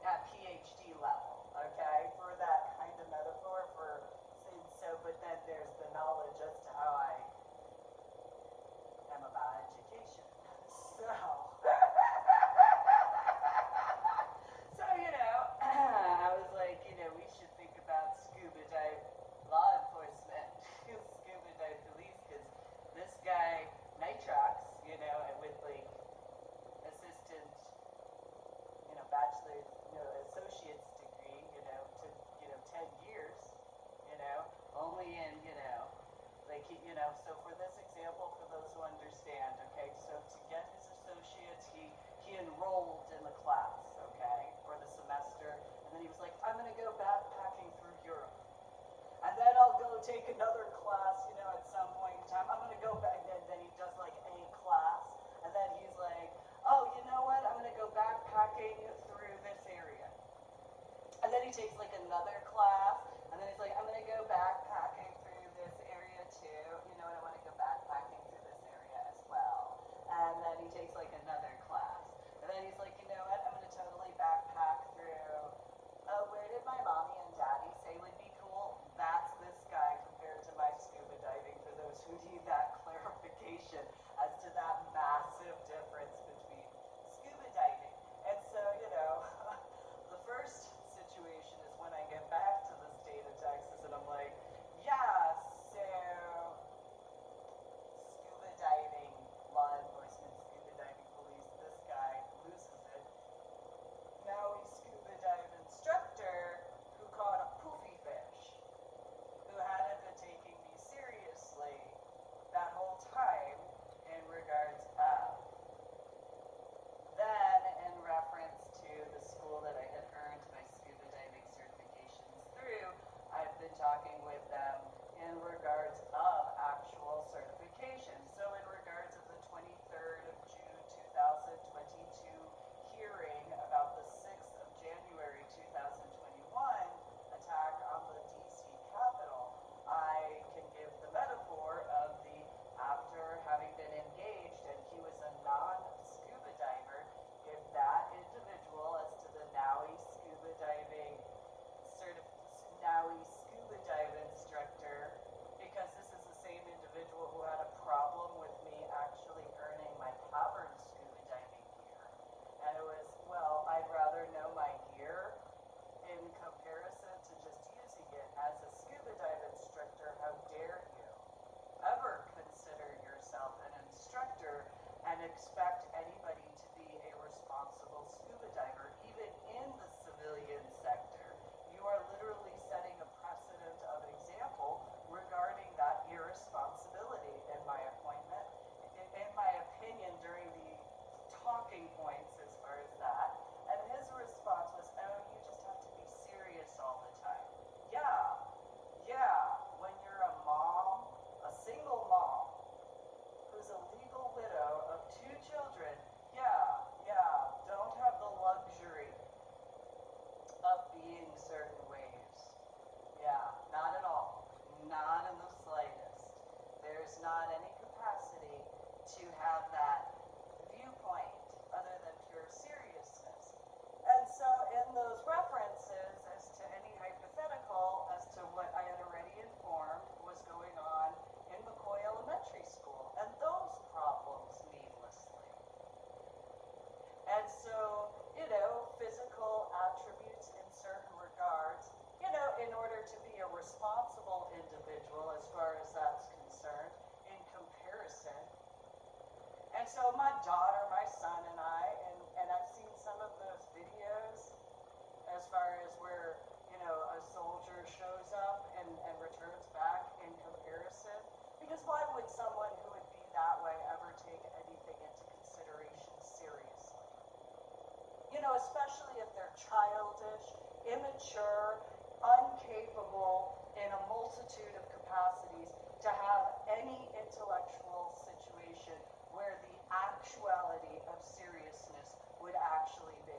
at PhD level, okay, for that kind of metaphor. But then there's the knowledge as to how I am about education. So, I was like, we should think about scuba dive law enforcement, scuba dive police, because this guy, Nitrox, with like assistant, bachelor's, associate's degree, to 10 years, only in, so for this example, for those who understand, okay, so to get his associates, he enrolled in the class, okay, for the semester, and then he was like, I'm going to go backpacking through Europe, and then I'll go take another class, at some point in time, I'm going to go back, and then he does like a class, and then he's like, oh, you know what, I'm going to go backpacking through this area, and then he takes like another class, and then he's like, I'm going to go backpacking through this area too, and I want to go backpacking through this area as well. And then he takes like another class. And then he's like, you know what, I'm going to totally backpack through, where did my mommy and daddy say would be cool? That's this guy compared to my scuba diving, for those who need that clarification as to that massive difference between scuba diving. And so, the first situation is when I get back to especially if they're childish, immature, incapable in a multitude of capacities to have any intellectual situation where the actuality of seriousness would actually be.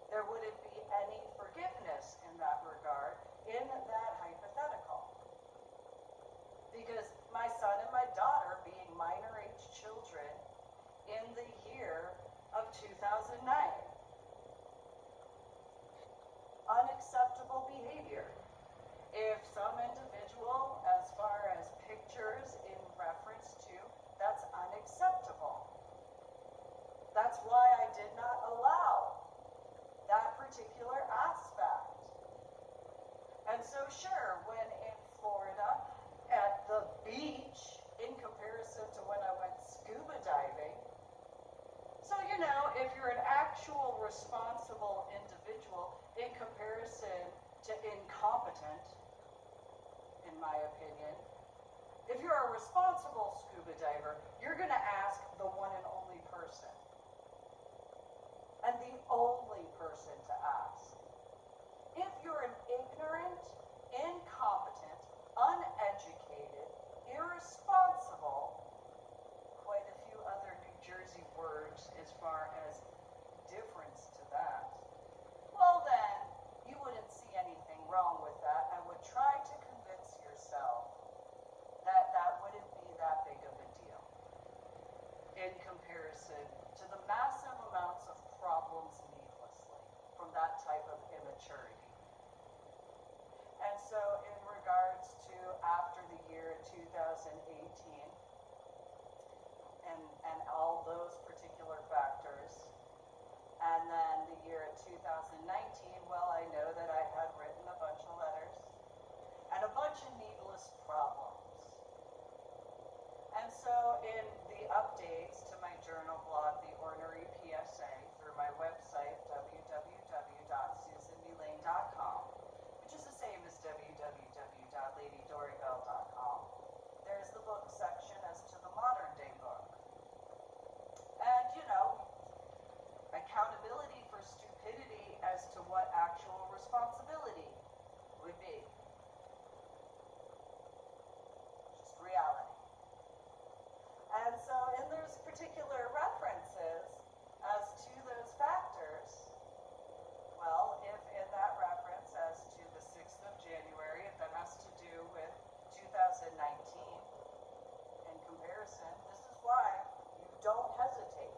There wouldn't be any forgiveness in that regard, in that hypothetical. Because my son and my daughter, being minor age children in the year of 2009, unacceptable behavior. If some individual, as far as pictures in reference to, that's unacceptable. That's why I did not allow that particular aspect. And so sure, when in Florida, at the beach, in comparison to when I went scuba diving, so you know, if you're an actual responsible individual in comparison to incompetent, in my opinion, if you're a responsible scuba diver, you're going to ask the one and only person. And the only person to ask. If you're an ignorant, incompetent, uneducated, irresponsible, quite a few other New Jersey words as far as difference to that, well then, you wouldn't see anything wrong with that and would try to convince yourself that that wouldn't be that big of a deal in comparison to the massive amounts of problems needlessly from that type of immaturity. And so in regards to after the year 2018 and all those particular factors, and then the year 2019, well, I know that I had written a bunch of letters and a bunch of needless problems. And so in the updates to my journal blog, The Ornery PSA, through my website, www.susanmulane.com, which is the same as www.ladydoribelle.com, there's the book section as to the modern day book. And, you know, accountability for stupidity as to what actual responsibility would be. Just reality. And so in those particular references as to those factors, well, if in that reference as to the 6th of January, if that has to do with 2019 in comparison, this is why you don't hesitate.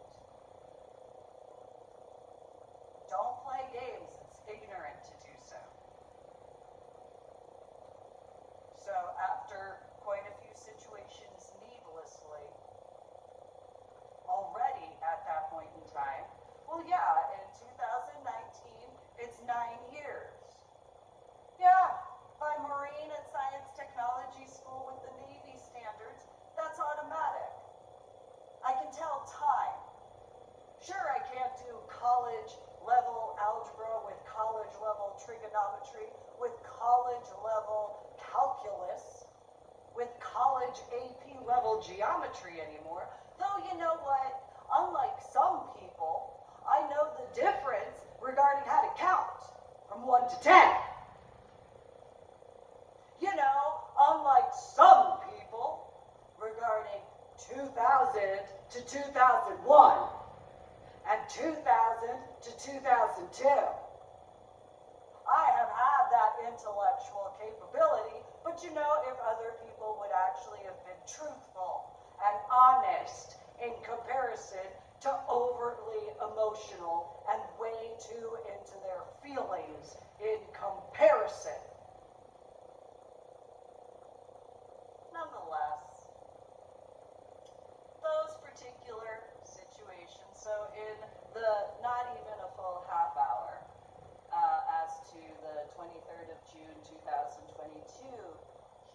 Don't play games. It's ignorant to do so. So after quite a few situations needlessly, already at that point in time, well, yeah, in 2019, it's 9 years. Yeah, by Marine and Science Technology School with the Navy standards, that's automatic. I can tell time. Sure, I can't do college level algebra with college level trigonometry, with college level calculus, with college AP level geometry anymore. Though you know what? Unlike some people, I know the difference regarding how to count from 1 to 10. You know, unlike some people regarding 2000 to 2001 and 2000 to 2002. I have had that intellectual capability, but you know, if other people would actually have been truthful and honest in comparison to overtly emotional and way too into their feelings in comparison. Nonetheless, those particular situations, so in the not even a full half hour as to the 23rd of June 2022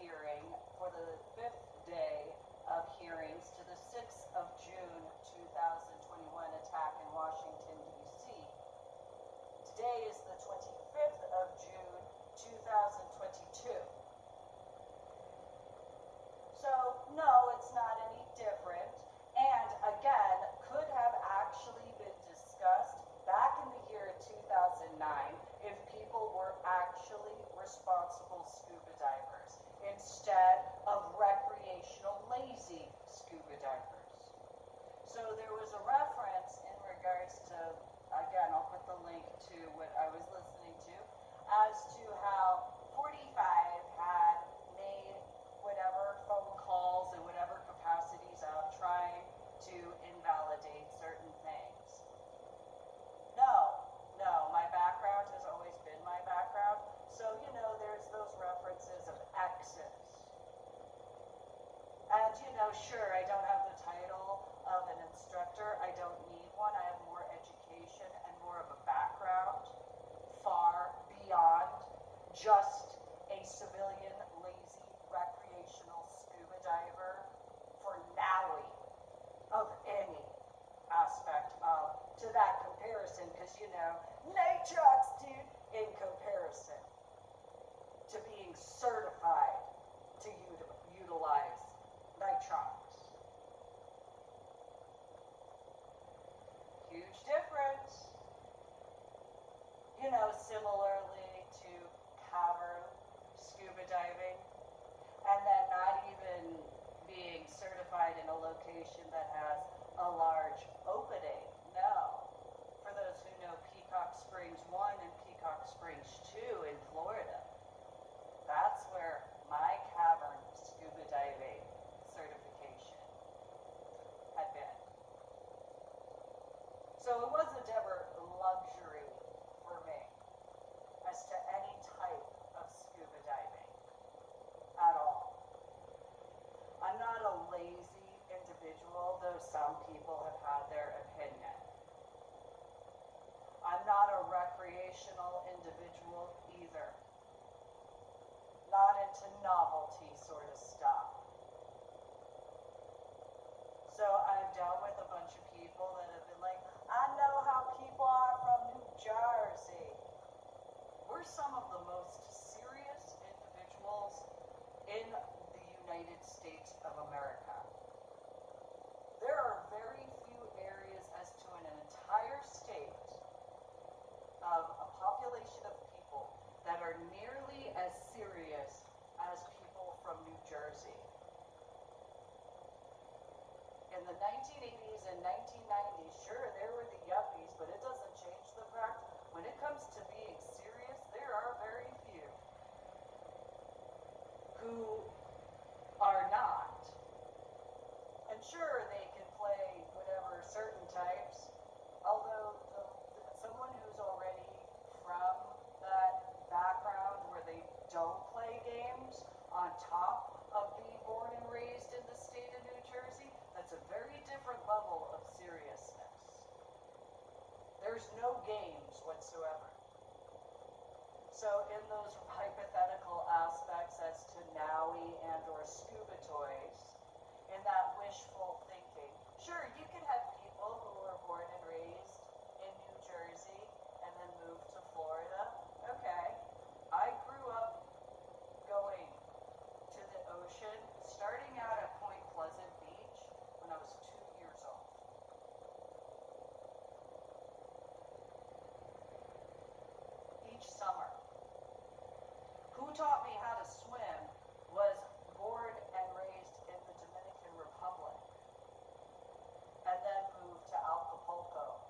hearing for the 5th day of hearings to the 6th of June 2021 attack in Washington, D.C. Today is the 25th of June 2022. nitrox, dude, in comparison to being certified to utilize nitrox. Huge difference. You know, similarly to cavern scuba diving, and then not even being certified in a location that has a large opening. No. For those who know Peacock Springs 1 and Peacock Springs 2 in Florida, that's where my cavern scuba diving certification had been. So it wasn't ever luxury for me as to any type of scuba diving at all. I'm not a lazy individual, though some people have had their opinion. I'm not a recreational individual either. Not into novelty sort of stuff. So I've dealt with a bunch of people that have been like, I know how people are from New Jersey. We're some of the most serious individuals in the United States of America. There are very few areas as to an entire state of a population of people that are nearly as serious as people from New Jersey. In the 1980s and 1990s, sure, there were the yuppies, but it doesn't change the fact when it comes to being serious, there are very few who are not. And sure, they can play whatever certain types, although someone who's already from that background where they don't play games on top of being born and raised in the state of New Jersey, that's a very different level of seriousness. There's no games whatsoever. So in those hypothetical aspects as to NAUI and or scuba toys, in that wishful thinking, sure, you can have people who were born and raised in New Jersey and then moved to Florida. Okay. I grew up going to the ocean, starting out at Point Pleasant Beach when I was 2 years old. Each summer. Who taught me how to swim was born and raised in the Dominican Republic and then moved to Acapulco.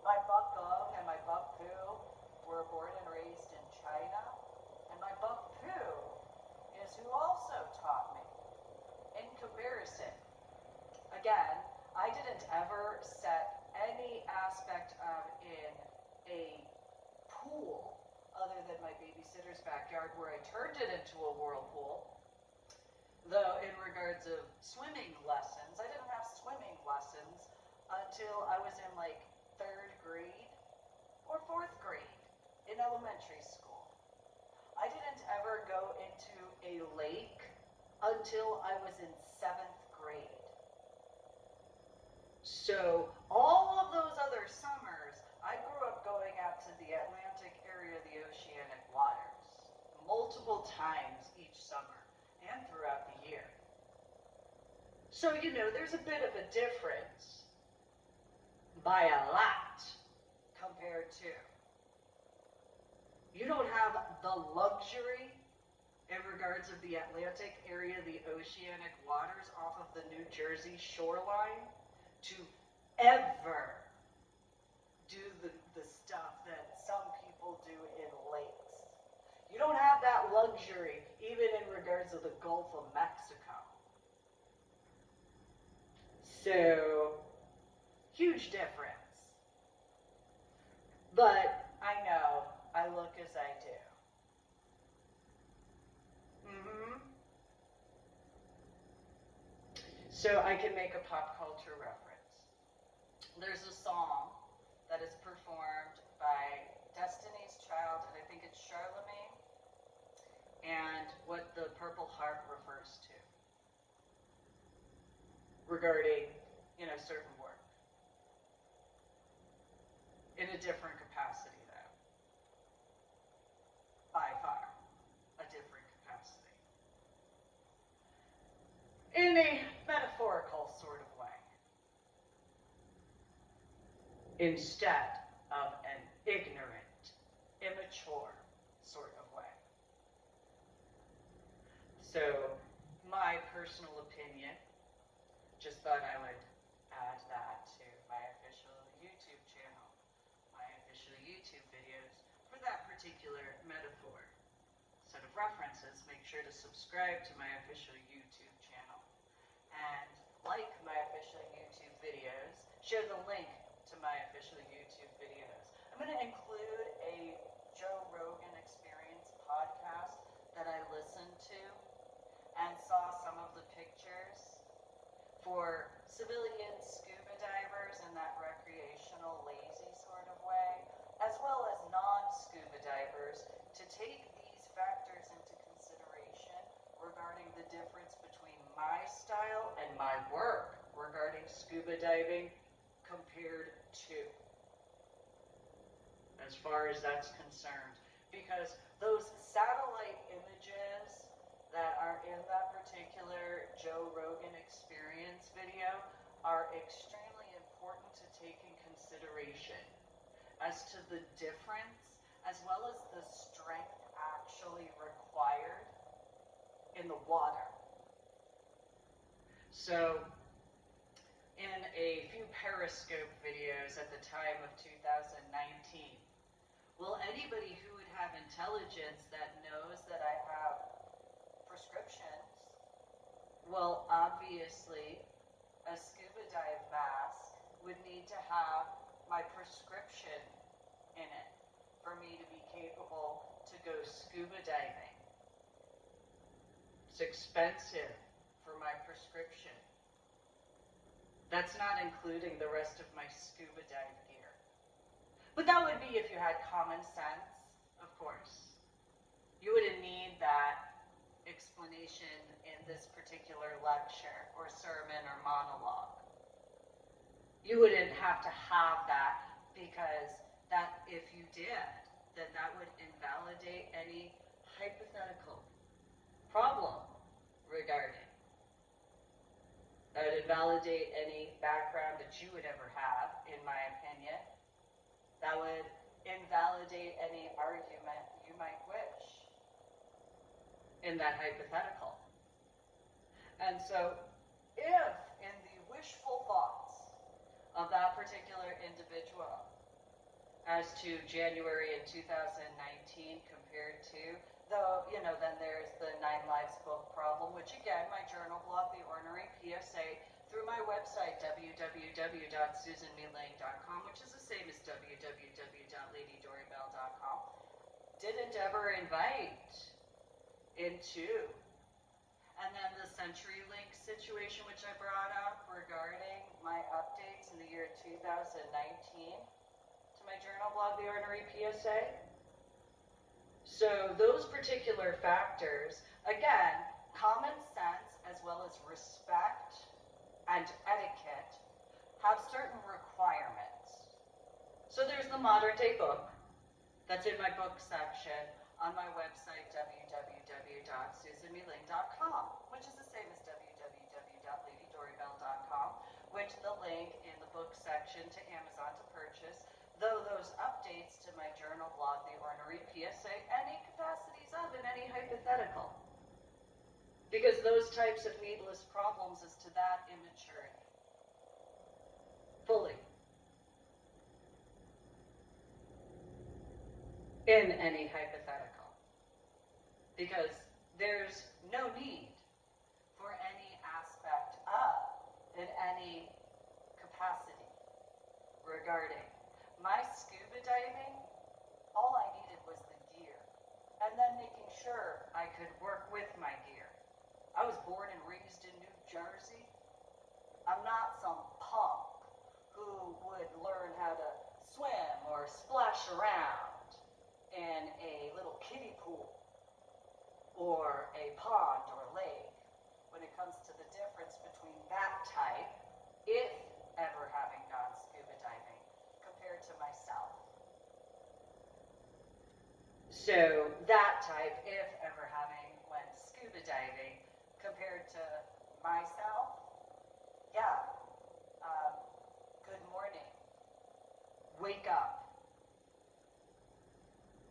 My buck Gong and my buck Poo were born and raised in China, and my buck Poo is who also taught me. In comparison, again, I didn't ever set any aspect of in a pool other than my babysitter's backyard where I turned it into a whirlpool. Though in regards of swimming lessons, I didn't have swimming lessons until I was in like 3rd grade or 4th grade in elementary school. I didn't ever go into a lake until I was in 7th grade. So all of those other summers, I grew up going out to the Atlantic area, the oceanic waters, multiple times each summer and throughout the year. So, you know, there's a bit of a difference by a lot compared to. You don't have the luxury in regards of the Atlantic area, the oceanic waters off of the New Jersey shoreline to ever do the stuff that some people do in lakes. You don't have that luxury even in regards of the Gulf of Mexico. So, huge difference. But I know I look as I do. So I can make a pop culture reference. There's a song that is performed by Destiny's Child, and I think it's Charlemagne, and what the Purple Heart refers to regarding certain work. In a different capacity, though. By far, a different capacity. In a metaphorical sort of way. Instead of an ignorant, immature sort of way. So, my personal opinion, just thought I would add that to my official YouTube channel, my official YouTube videos for that particular metaphor. Set of references, make sure to subscribe to my official YouTube channel. And like my official YouTube videos, share the link to my official YouTube videos. I'm going to include a Joe Rogan Experience podcast that I listened to and saw some of the pictures for civilian scuba divers in that recreational, lazy sort of way, as well as non-scuba divers, to take these factors into consideration regarding the difference between my style and my work regarding scuba diving compared to, as far as that's concerned. Because those satellite images that are in that particular Joe Rogan Experience video are extremely important to take in consideration as to the difference, as well as the strength actually required in the water. So, in a few Periscope videos at the time of 2019, will anybody who would have intelligence that knows that I have prescriptions, well, obviously, a scuba dive mask would need to have my prescription in it for me to be capable to go scuba diving. It's expensive for my prescription. That's not including the rest of my scuba dive gear. But that would be if you had common sense, of course. You wouldn't need that explanation in this particular lecture or sermon or monologue. You wouldn't have to have that, because that, if you did, then that would invalidate any hypothetical problem regarding. That would invalidate any background that you would ever have, in my opinion. That would invalidate any argument you might wish in that hypothetical. And so, if in the wishful thoughts of that particular individual as to January in 2019 compared to, though, then there's the 9 Lives book problem, which again, my journal blog, The Ornery PSA, through my website, www.susanmeeling.com, which is the same as www.ladydorybell.com, didn't ever invite into. And then the CenturyLink situation, which I brought up regarding my updates in the year 2019 to my journal blog, The Ornery PSA. So those particular factors, again, common sense as well as respect and etiquette have certain requirements. So there's the modern day book that's in my book section on my website, www.susanmeeling.com, which is the same as www.ladydorybell.com, which the link in the book section to Amazon to purchase, though those updates to my journal blog, The Ornery PSA, any capacities of in any hypothetical. Because those types of needless problems is to that immaturity. Fully. In any hypothetical. Because there's no need for any aspect of in any capacity regarding my scuba diving. All I needed was the gear, and then making sure I could work with my gear. I was born and raised in New Jersey. I'm not some punk who would learn how to swim or splash around in a little kiddie pool or a pond or lake. When it comes to the difference between that type, if So that type, if ever having went scuba diving, compared to myself, yeah, good morning, wake up.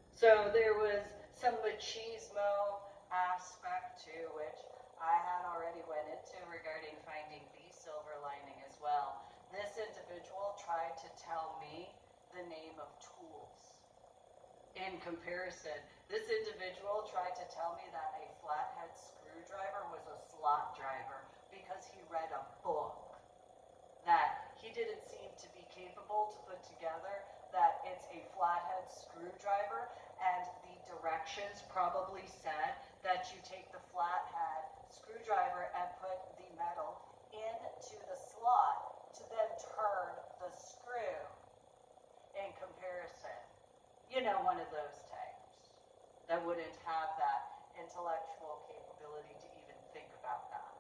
So there was some machismo aspect to which I had already went into regarding finding the silver lining as well. This individual tried to tell me the name of tools. In comparison, this individual tried to tell me that a flathead screwdriver was a slot driver because he read a book that he didn't seem to be capable to put together, that it's a flathead screwdriver, and the directions probably said that you take the flathead screwdriver and put the metal into the slot to then turn the screw. In comparison, you know, one of those types that wouldn't have that intellectual capability to even think about that.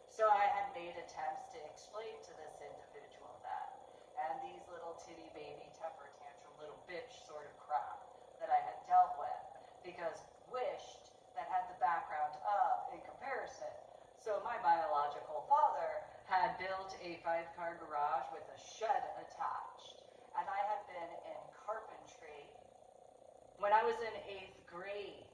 So I had made attempts to explain to this individual that, and these little titty baby temper tantrum little bitch sort of crap that I had dealt with, because wished that had the background of in comparison. So my biological father had built a 5-car garage with a shed attached, and I had been in carpentry when I was in 8th grade.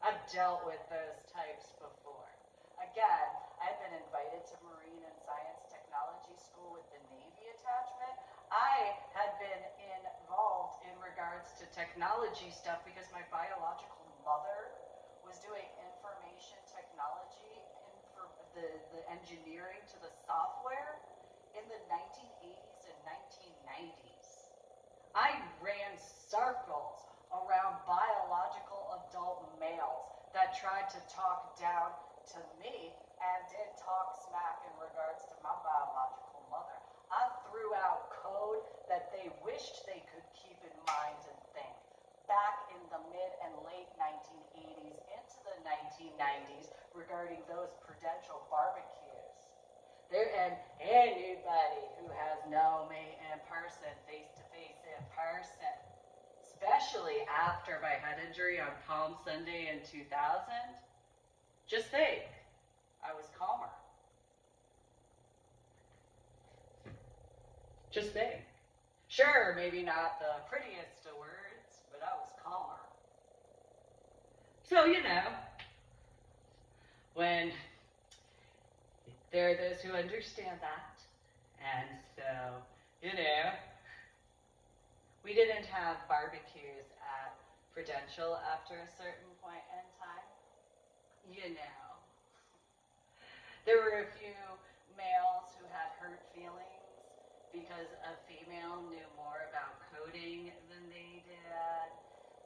I've dealt with those types before. Again, I've been invited to Marine and Science Technology School with the Navy attachment. I had been involved in regards to technology stuff because my biological mother was doing information technology and for the engineering to the software in the 1980s and 1990s. I ran circles around biological adult males that tried to talk down to me and did talk smack in regards to my biological mother. I threw out code that they wished they could keep in mind and think back in the mid and late 1980s into the 1990s regarding those Prudential barbecues. And anybody who has known me in person, face to face in person, especially after my head injury on Palm Sunday in 2000, just think, I was calmer. Just think. Sure, maybe not the prettiest of words, but I was calmer. So, you know, when there are those who understand that, and so, you know, we didn't have barbecues at Prudential after a certain point in time. You know, there were a few males who had hurt feelings because a female knew more about coding than they did,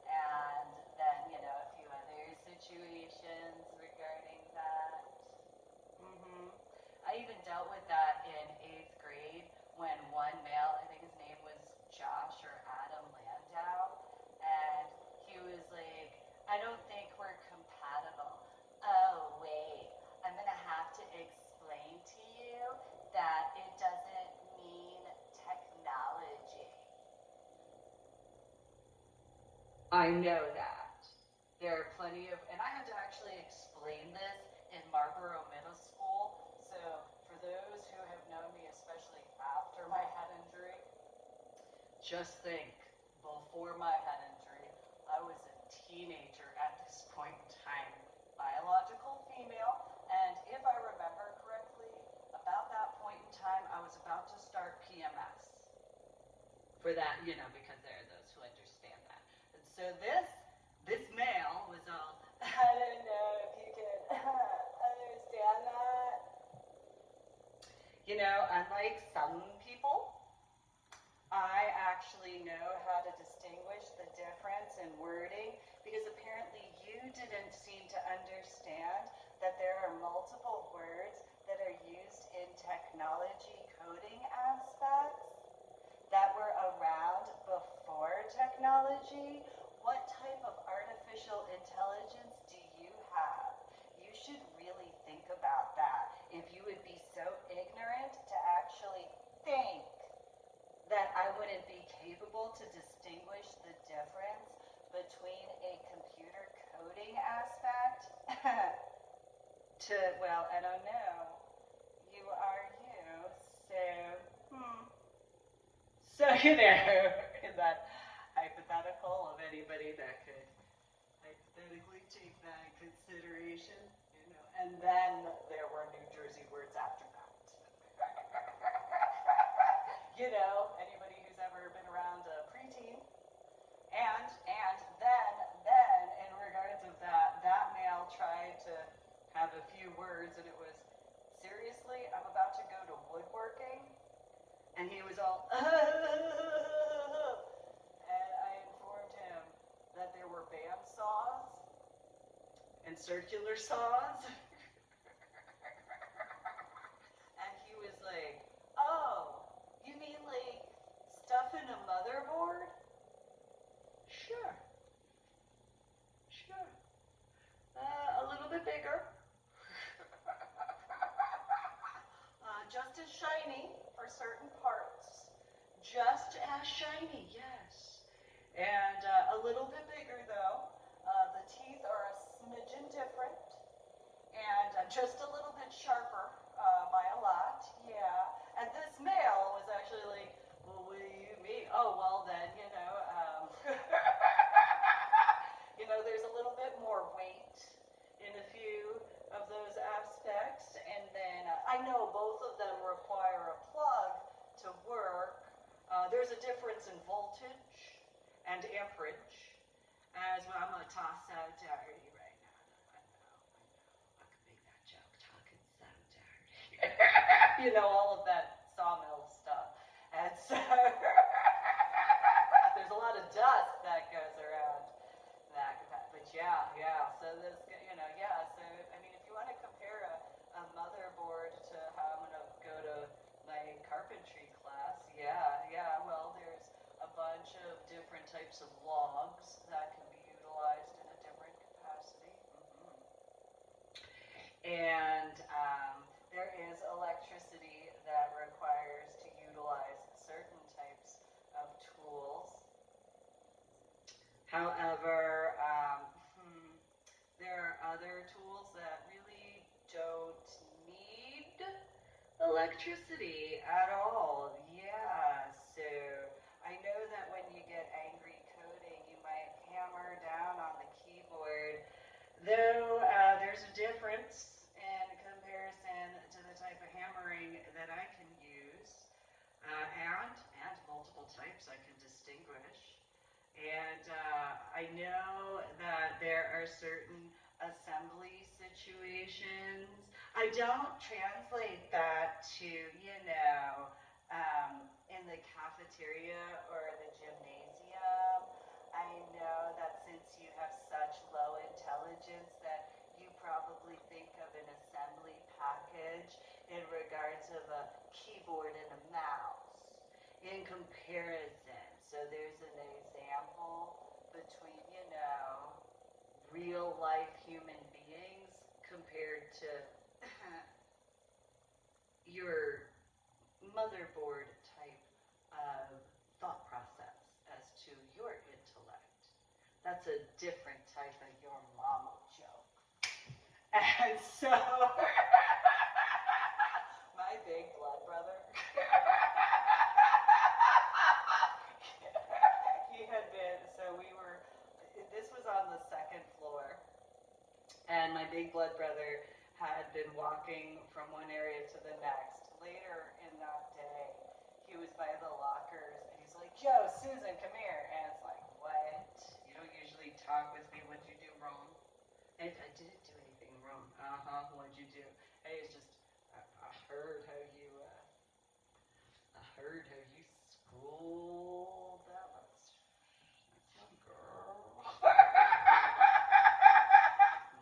and then, you know, a few other situations regarding that. I even dealt with that in 8th grade when one male, I think his name was Josh or Adam Landau, and he was like, I don't think we're compatible. Oh, wait, I'm going to have to explain to you that it doesn't mean technology. I know that. There are plenty of, and I had to actually explain this in Marlboro Middle School. So for those who have known me, especially after my head injury, just think, before my head injury, I was a teenager at this point in time, biological female, and if I remember correctly, about that point in time, I was about to start PMS. For that, you know, because there are those who understand that. And so this male was all, I don't know if you can understand that. You know, unlike some people, I actually know how to distinguish the difference in wording, because apparently you didn't seem to understand that there are multiple words that are used in technology coding aspects that were around before technology. What type of artificial intelligence do you have? You should really think about that. If you would be so ignorant to actually think that I wouldn't be capable to distinguish the difference between well, I don't know. You are you, so, in that hypothetical of anybody that could hypothetically take that in consideration, and then there were New Jersey words after that. Anybody who's ever been around a preteen, and then in regards of that male tried to have a few words, and it was, seriously, I'm about to go to woodworking, and he was all, and I informed him that there were band saws and circular saws. And he was like, oh, you mean like stuff in a motherboard? Sure. A little bit bigger. Just as shiny for certain parts. Just as shiny, yes. And a little bit bigger though. The teeth are a smidgen different. And just a little bit sharper by a lot, yeah. And this male was actually like, well, what do you mean? Oh, well then, there's a little bit more weight in a few of those aspects. And then I know both of them require a plug to work. There's a difference in voltage and amperage. As well, I'm going to toss so dirty right now. I know. I could make that joke, talking so dirty. All of that sawmill stuff. And so there's a lot of dust that goes around that. But yeah. So this, so I mean, if you want to compare a motherboard to how I'm going to go to my carpentry class, well, there's a bunch of different types of logs that can be utilized in a different capacity. And there is electricity that requires to utilize certain types of tools. However, there are other tools that really don't need electricity at all. Yeah, so I know that when you get angry coding, you might hammer down on the keyboard, though there's a difference in comparison to the type of hammering that I can use, and multiple types I can distinguish. And I know that there are certain assembly situations. I don't translate that to, in the cafeteria or the gymnasium. I know that since you have such low intelligence that you probably think of an assembly package in regards of a keyboard and a mouse in comparison. So there's an example between, real life human beings compared to your motherboard type of thought process as to your intellect. That's a different type of your mama joke. And so, my big blood brother, he had been, this was on the second floor, and my big blood brother had been walking from one area to the next. Later in that day, he was by the lockers, and he's like, yo, Susan, come here. And it's like, what? You don't usually talk with me. What'd you do wrong? And I didn't do anything wrong. What'd you do? And it's just, I heard how you schooled that some girl.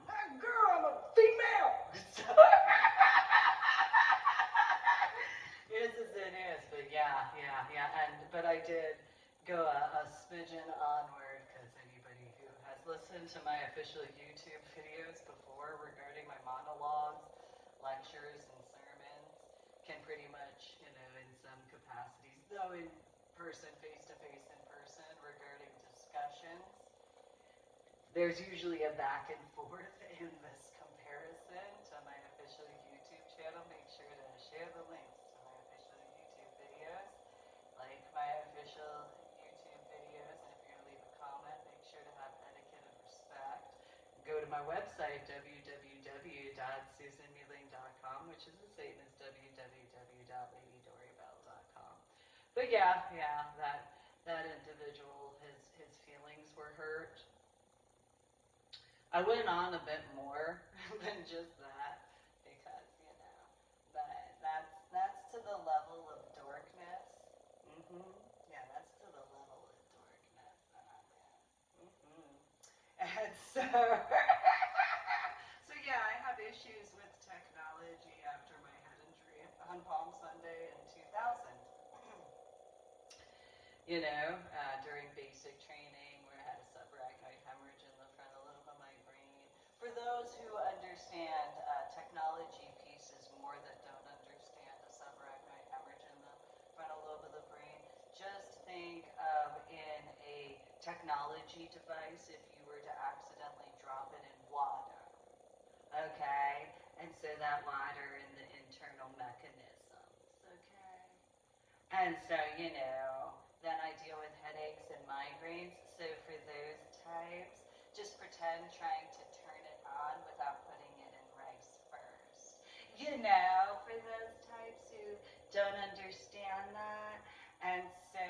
Not girl, I'm a female. Is as it is, but yeah. But I did go a smidgen onward, because anybody who has listened to my official YouTube videos before regarding my monologues, lectures, and sermons can pretty much, in some capacities, though in person, face-to-face in person, regarding discussions, there's usually a back and forth in this comparison to my my website, www.susanmealing.com, which is the same as www.ladydoribell.com. But yeah, that individual, his feelings were hurt. I went on a bit more than just that because, that's to the level of dorkness. Yeah, that's to the level of dorkness that I'm in. And so, so yeah, I have issues with technology after my head injury on Palm Sunday in 2000. During basic training where I had a subarachnoid hemorrhage in the frontal lobe of my brain. For those who understand technology pieces more that don't understand a subarachnoid hemorrhage in the frontal lobe of the brain, just think of in a technology device if you were to accidentally drop it in water. Okay? And so that water in the internal mechanisms. Okay? And so, then I deal with headaches and migraines. So for those types, just pretend trying to turn it on without putting it in rice first. For those types who don't understand that. And so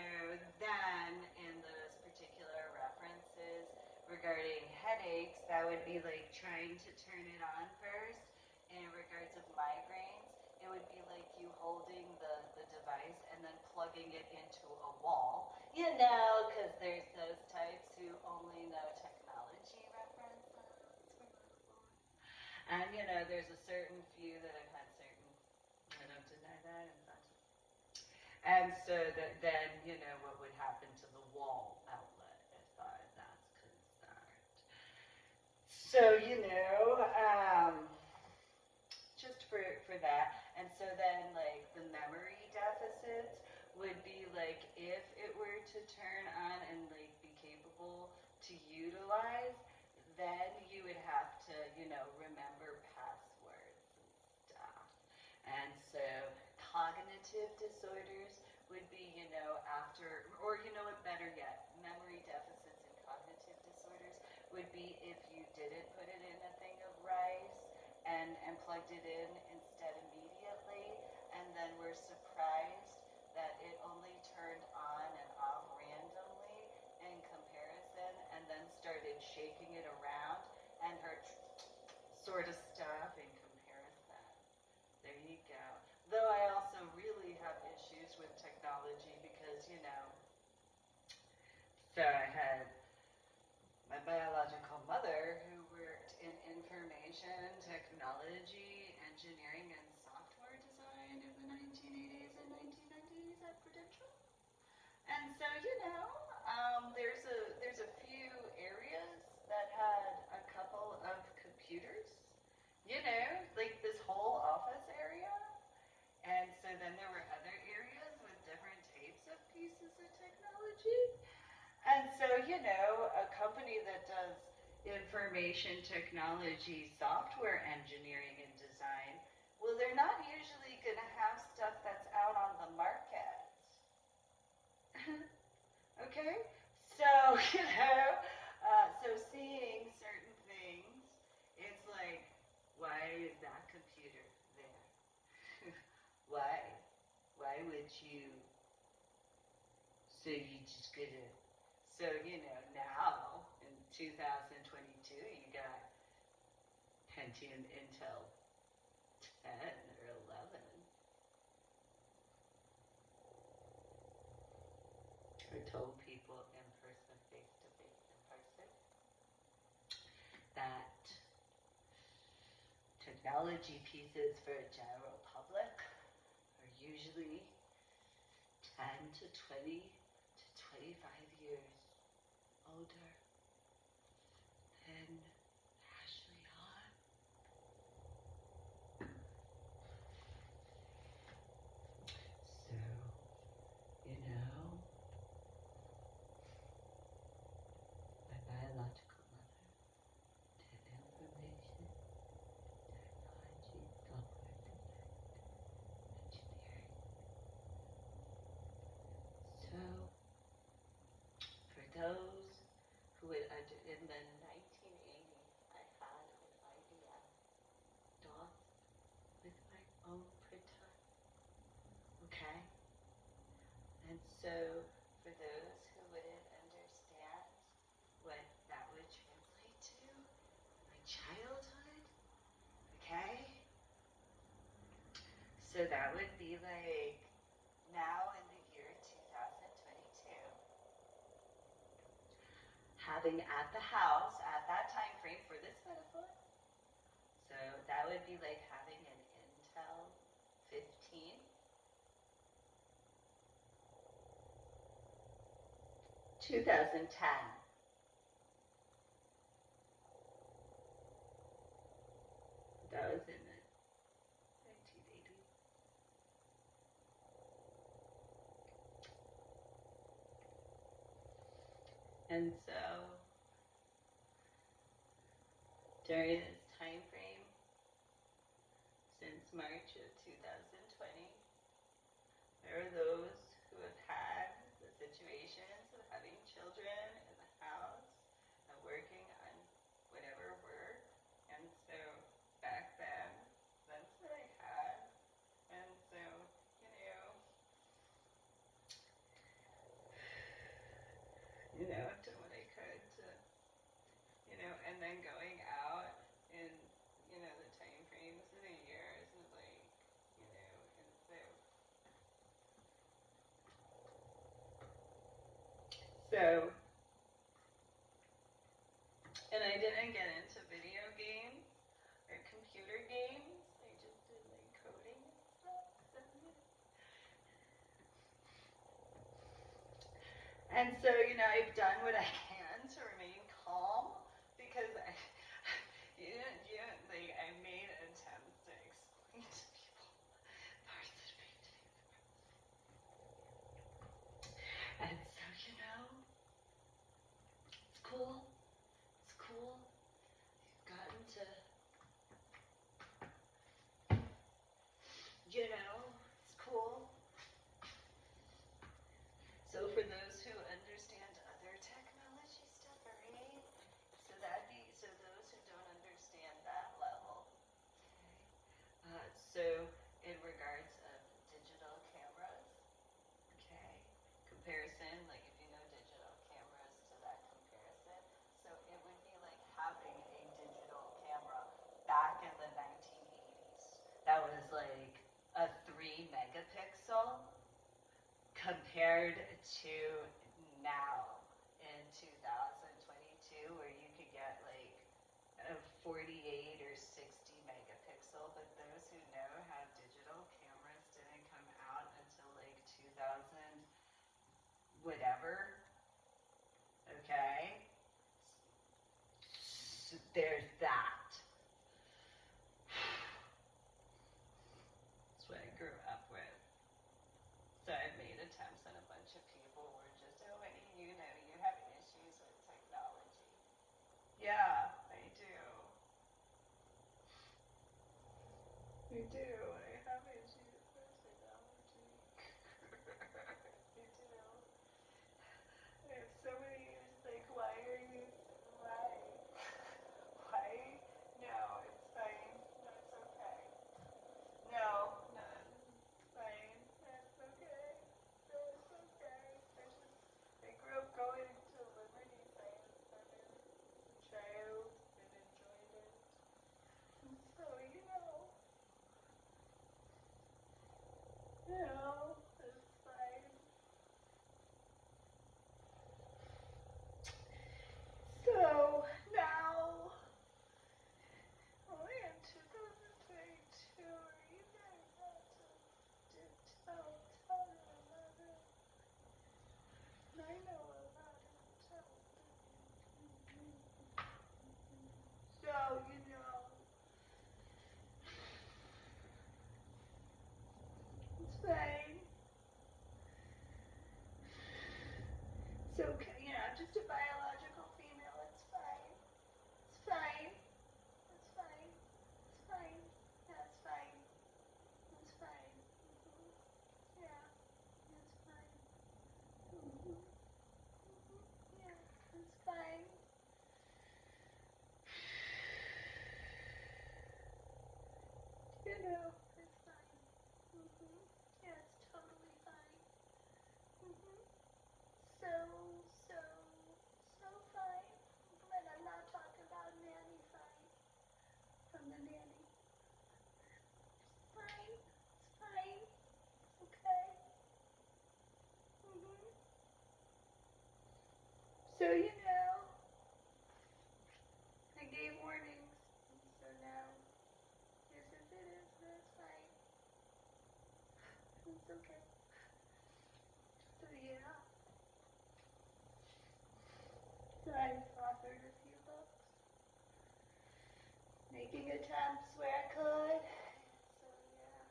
then in those particular references regarding headaches, that would be like trying to turn it on first. In regards of migraines, it would be like you holding the device and then plugging it into a wall. Because there's those types who only know technology references. And, there's a certain few that have had certain, I don't deny that, and so that then, what would happen to the wall outlet as far as that's concerned. So, just for that. And so then, like, the memory deficits would be like if it were to turn on and like be capable to utilize, then you would have to, remember passwords and stuff. And so cognitive disorders would be, after, or what, better yet, memory deficits and cognitive disorders would be if you didn't put it in a thing of rice and plugged it in instead immediately, and then were surprised that it only turned on and off randomly in comparison, and then started shaking it around and heard sort of stuff in comparison. There you go. Though I also really have issues with technology because, so I had my biological mother who worked in information technology, engineering, and software design in the 1980s and 1990s at Prudential. And so, there's a few areas that had a couple of computers, like this whole office area. And so then there were other areas with different types of pieces of technology. And so, a company that does information technology, software engineering, and design, well, they're not usually going to have stuff that's out on the market. Okay? So, so seeing certain things, it's like, why is that computer there? Why? Why would you? So you just gonna, so now in 2022 you got Pentium Intel 10 or 11. I told people in person, face to face in person, that technology pieces for a general public are usually 10 to 20 to 25 years older than Ashley Hahn. So, my biological mother did information, technology, software design, engineering. So, for those who So for those who wouldn't understand what that would translate to, like childhood, okay? So that would be like now in the year 2022, having at the house at that time frame for this metaphor. So that would be like having an Intel 15, 2010. That was in the 1980s. And so during this time frame, since March of 2020, there are those who have had the situations of having children in the house and working on whatever work. And so back then, that's what I had. And so, did what I could to, and then going out in, the time frames of the years of like, and so, and I didn't get into video games or computer games. I just did like coding and stuff. And so, I've done what I can to remain calm because I made attempts to explain to people and so, it's cool. It's cool. You've gotten to, it's cool. So for those who understand other technology stuff, right? So those who don't understand that level, okay? So in regards of digital cameras, okay? Comparison, like if you know digital cameras to that comparison, so it would be like having a digital camera back in the 1980s. That was like a 3 megapixel compared to now in 2022 where you could get like a 48 or 60 megapixel, but those who know how digital cameras didn't come out until like 2000 whatever, okay? So there's that. That's what I grew up with. So I've made attempts and a bunch of people were just, oh, honey, you have issues with technology. Yeah, I do. I do. I have issues with technology. I do. I have so many years, like, why? Why? No, it's fine. No, it's okay. No, it's fine. It's okay. No, it's okay. I grew up going to Liberty Science Center as a child and enjoyed it. And so, it's fine. So now, only in 2022, are you guys out to do tell them about it? I know about it. Tell them. So, it's fine. So, I'm just a biological female. It's fine. It's fine. It's fine. It's fine. Yeah, it's fine. It's fine. Yeah, it's fine. Yeah, it's fine. It's fine. Yeah, it's totally fine. So, you know, I gave warnings, and so now it is as it is, that's fine. It's okay. So, yeah. So I've authored a few books, making attempts where I could. So, yeah.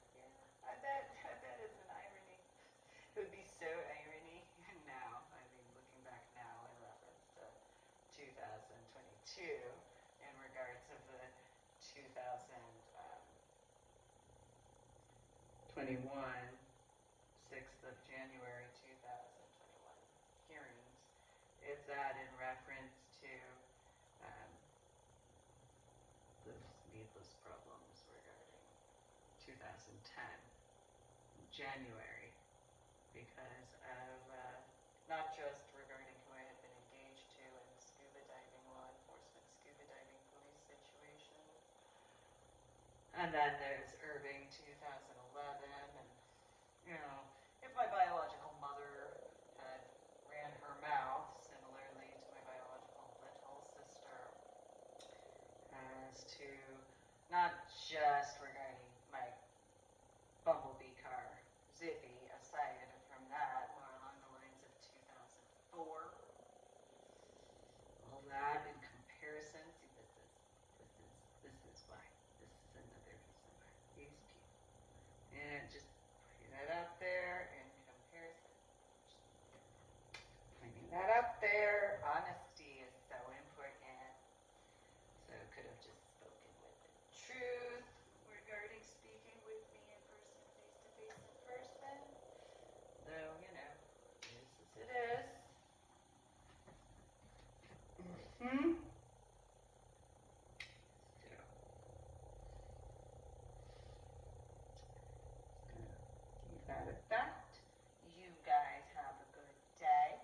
I bet it's an irony. It would be so irony now, I mean, looking back now in reference to 2022 in regards of the 2021, 6th of January 2021 hearings, is that in reference to those needless problems regarding 2010 January, because of not just regarding who I had been engaged to in the scuba diving law enforcement, scuba diving police situation. And then there's Irving 2011, and, you know, if my biological mother had ran her mouth similarly to my biological little sister as to not just regarding my bumblebee car, Zippy, aside from that, more along the lines of 2004. All that in comparison, see, this is why. This is another reason why. These people. And just putting that out there in comparison. Pointing that up there. Honesty is so important. So could have just spoken with the truth regarding speaking with me in person, face-to-face in person. Though, you know, it is as it is. Mm-hmm. So, leave that at that. You guys have a good day.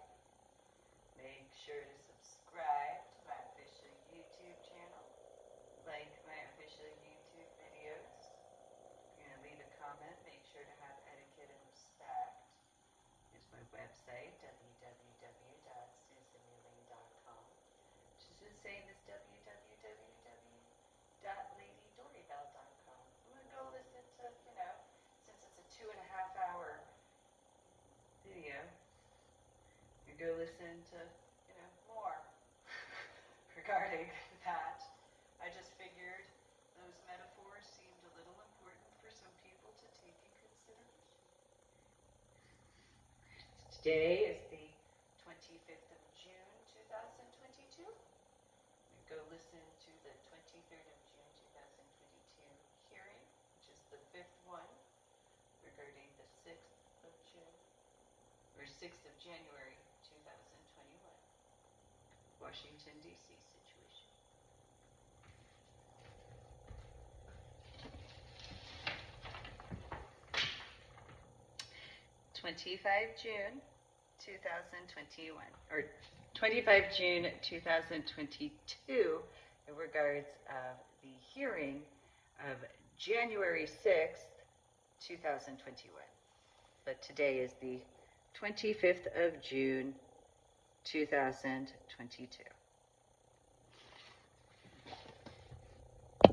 Make sure to subscribe to my official YouTube channel. Like my official YouTube videos. If you're going to leave a comment, make sure to have etiquette and respect. Here's my website, www.susanmuling.com, which is the same as www.ladydorybell.com. I'm going to go listen to, you know, since it's a 2.5-hour video, you go listen to, you know, more regarding that. I just figured those metaphors seemed a little important for some people to take in consideration. Today is the 25th of June, 2022. Go listen to the 23rd of June, 2022 hearing, which is the 5th one regarding the 6th of June, or 6th of January, 2021, Washington, D.C. situation. 25 June 2021, or 25 June 2022, in regards of the hearing of January 6th, 2021. But today is the 25th of June, 2022.